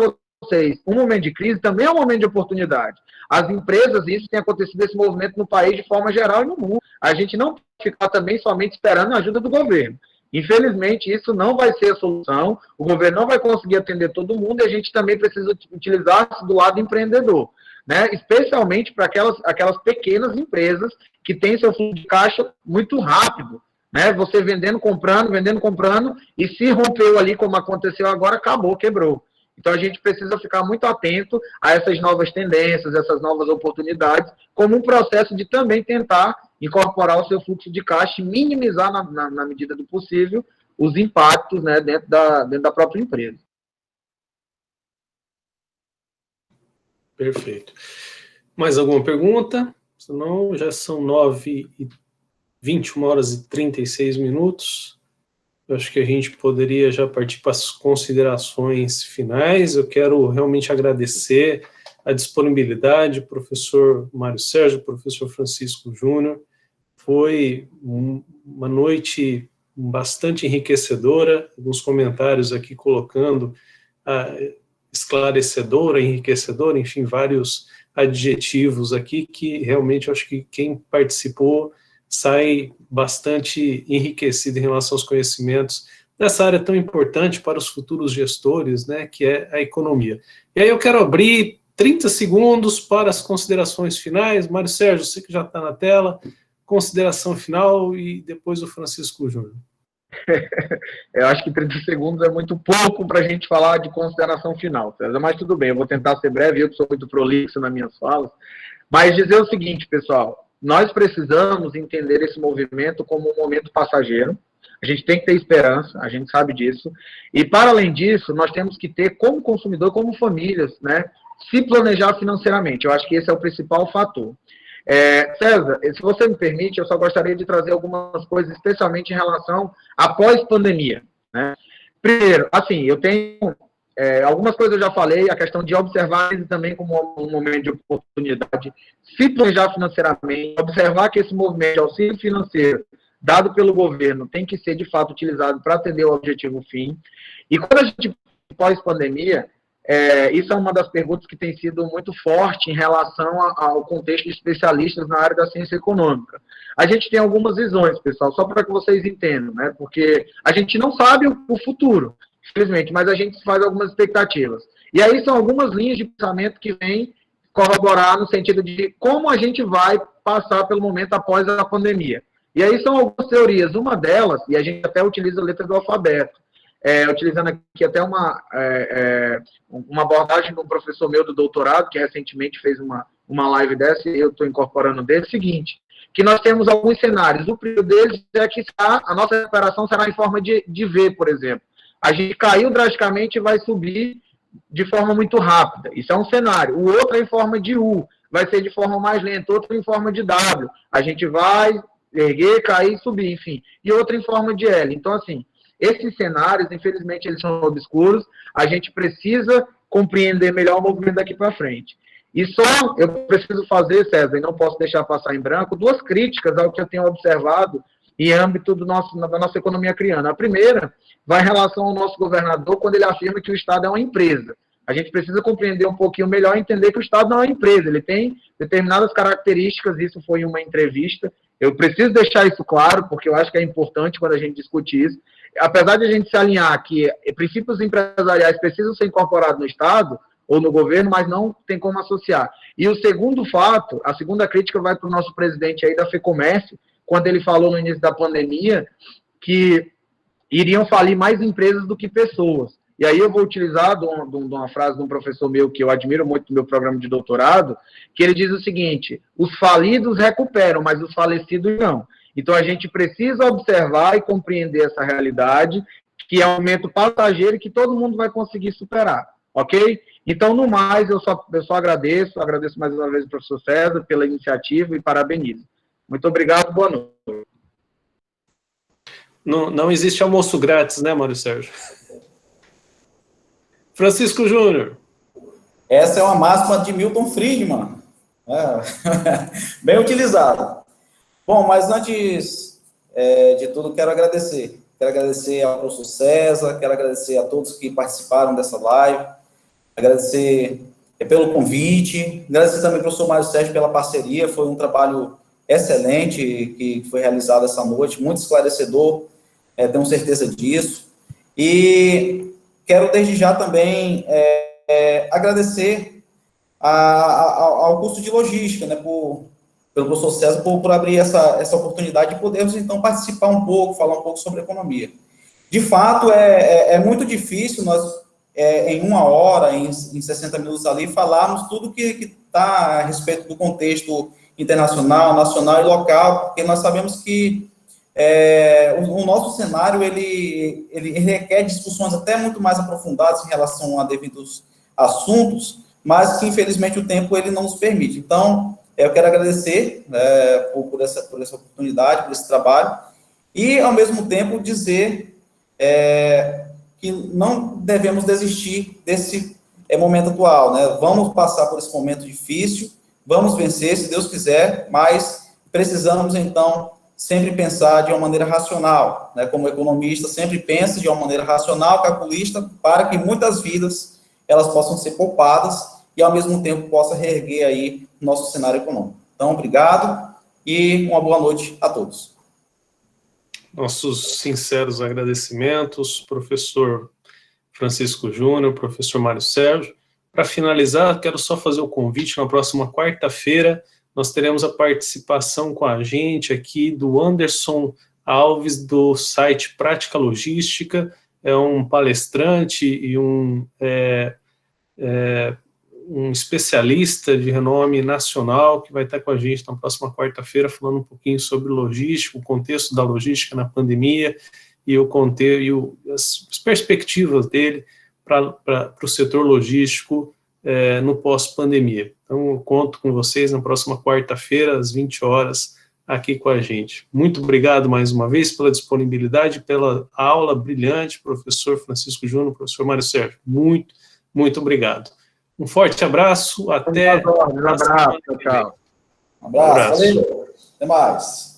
C: vocês, um momento de crise também é um momento de oportunidade. As empresas, isso tem acontecido esse movimento no país de forma geral e no mundo. A gente não pode ficar também somente esperando a ajuda do governo. Infelizmente, isso não vai ser a solução, o governo não vai conseguir atender todo mundo e a gente também precisa utilizar-se do lado empreendedor, né? Especialmente para aquelas pequenas empresas que têm seu fluxo de caixa muito rápido, né? Você vendendo, comprando, e se rompeu ali, como aconteceu agora, acabou, quebrou. Então, a gente precisa ficar muito atento a essas novas tendências, essas novas oportunidades, como um processo de também tentar incorporar o seu fluxo de caixa e minimizar, na medida do possível, os impactos, né, dentro da própria empresa.
A: Perfeito. Mais alguma pergunta? Senão, já são 21 horas e 36 minutos. Eu acho que a gente poderia já partir para as considerações finais. Eu quero realmente agradecer a disponibilidade, professor Mário Sérgio, professor Francisco Júnior. Foi uma noite bastante enriquecedora, alguns comentários aqui colocando esclarecedora, enriquecedora, enfim, vários adjetivos aqui que realmente eu acho que quem participou sai bastante enriquecido em relação aos conhecimentos dessa área tão importante para os futuros gestores, né, que é a economia. E aí eu quero abrir 30 segundos para as considerações finais. Mário Sérgio, você que já está na tela, consideração final e depois o Francisco Júnior.
C: Eu acho que 30 segundos é muito pouco para a gente falar de consideração final, César, mas tudo bem, eu vou tentar ser breve, eu que sou muito prolixo nas minhas falas, mas dizer o seguinte, pessoal, nós precisamos entender esse movimento como um momento passageiro, a gente tem que ter esperança, a gente sabe disso, e para além disso, nós temos que ter, como consumidor, como famílias, né, se planejar financeiramente, eu acho que esse é o principal fator. César, se você me permite, eu só gostaria de trazer algumas coisas, especialmente em relação à pós-pandemia, né? Primeiro, assim, eu tenho algumas coisas eu já falei, a questão de observar isso também como um momento de oportunidade, se planejar financeiramente, observar que esse movimento de auxílio financeiro dado pelo governo tem que ser, de fato, utilizado para atender o objetivo fim. E quando a gente pós-pandemia, isso é uma das perguntas que tem sido muito forte em relação ao contexto de especialistas na área da ciência econômica. A gente tem algumas visões, pessoal, só para que vocês entendam, né? Porque a gente não sabe o futuro. infelizmente, mas a gente faz algumas expectativas. E aí são algumas linhas de pensamento que vêm corroborar no sentido de como a gente vai passar pelo momento após a pandemia. E aí são algumas teorias. Uma delas, e a gente até utiliza a letra do alfabeto, utilizando aqui até uma abordagem de um professor meu do doutorado, que recentemente fez uma live dessa, e eu estou incorporando dele, seguinte, que nós temos alguns cenários. O primeiro deles é que a nossa recuperação será em forma de V, por exemplo. A gente caiu drasticamente e vai subir de forma muito rápida. Isso é um cenário. O outro é em forma de U, vai ser de forma mais lenta. Outro em forma de W. A gente vai erguer, cair, subir, enfim. E outro em forma de L. Então, assim, esses cenários, infelizmente, eles são obscuros. A gente precisa compreender melhor o movimento daqui para frente. E só eu preciso fazer, César, e não posso deixar passar em branco, 2 críticas ao que eu tenho observado em âmbito da nossa economia criana. A primeira vai em relação ao nosso governador, quando ele afirma que o Estado é uma empresa. A gente precisa compreender um pouquinho melhor e entender que o Estado não é uma empresa, ele tem determinadas características, isso foi em uma entrevista. Eu preciso deixar isso claro, porque eu acho que é importante quando a gente discute isso. Apesar de a gente se alinhar que princípios empresariais precisam ser incorporados no Estado ou no governo, mas não tem como associar. E o segundo fato, a segunda crítica vai para o nosso presidente aí da FEComércio, quando ele falou no início da pandemia que iriam falir mais empresas do que pessoas. E aí eu vou utilizar de uma frase de um professor meu, que eu admiro muito do meu programa de doutorado, que ele diz o seguinte: os falidos recuperam, mas os falecidos não. Então a gente precisa observar e compreender essa realidade, que é um momento passageiro e que todo mundo vai conseguir superar, ok? Então, no mais, eu só agradeço mais uma vez ao professor César pela iniciativa e parabenizo. Muito obrigado, boa noite.
A: Não existe almoço grátis, né, Mário Sérgio? Francisco Júnior.
B: Essa é uma máxima de Milton Friedman. Bem utilizada. Bom, mas antes de tudo, quero agradecer. Quero agradecer ao professor César, quero agradecer a todos que participaram dessa live, agradecer pelo convite, agradecer também ao professor Mário Sérgio pela parceria, foi um trabalho excelente que foi realizado essa noite, muito esclarecedor, tenho certeza disso. E quero desde já também agradecer ao curso de logística, né, pelo professor César, por abrir essa oportunidade de podermos, então, participar um pouco, falar um pouco sobre economia. De fato, é muito difícil nós, em 1 hora, em 60 minutos ali, falarmos tudo que está a respeito do contexto internacional, nacional e local, porque nós sabemos que o nosso cenário, ele requer discussões até muito mais aprofundadas em relação a devidos assuntos, mas que, infelizmente, o tempo ele não nos permite. Então, eu quero agradecer por essa oportunidade, por esse trabalho, e, ao mesmo tempo, dizer que não devemos desistir desse momento atual, né? Vamos passar por esse momento difícil, vamos vencer, se Deus quiser, mas precisamos, então, sempre pensar de uma maneira racional, né? Como economista, sempre pense de uma maneira racional, calculista, para que muitas vidas elas possam ser poupadas e, ao mesmo tempo, possa reerguer aí o nosso cenário econômico. Então, obrigado e uma boa noite a todos.
A: Nossos sinceros agradecimentos, professor Francisco Júnior, professor Mário Sérgio. Para finalizar, quero só fazer o convite, na próxima quarta-feira, nós teremos a participação com a gente aqui do Anderson Alves, do site Prática Logística, é um palestrante e um especialista de renome nacional que vai estar com a gente na próxima quarta-feira falando um pouquinho sobre logística, o contexto da logística na pandemia e as perspectivas dele para o setor logístico no pós-pandemia. Então, eu conto com vocês na próxima quarta-feira, às 20 horas, aqui com a gente. Muito obrigado mais uma vez pela disponibilidade, pela aula brilhante, professor Francisco Júnior, professor Mário Sérgio. Muito, muito obrigado. Um forte abraço, até...
C: Um abraço, tchau.
B: Um abraço, valeu. Até mais.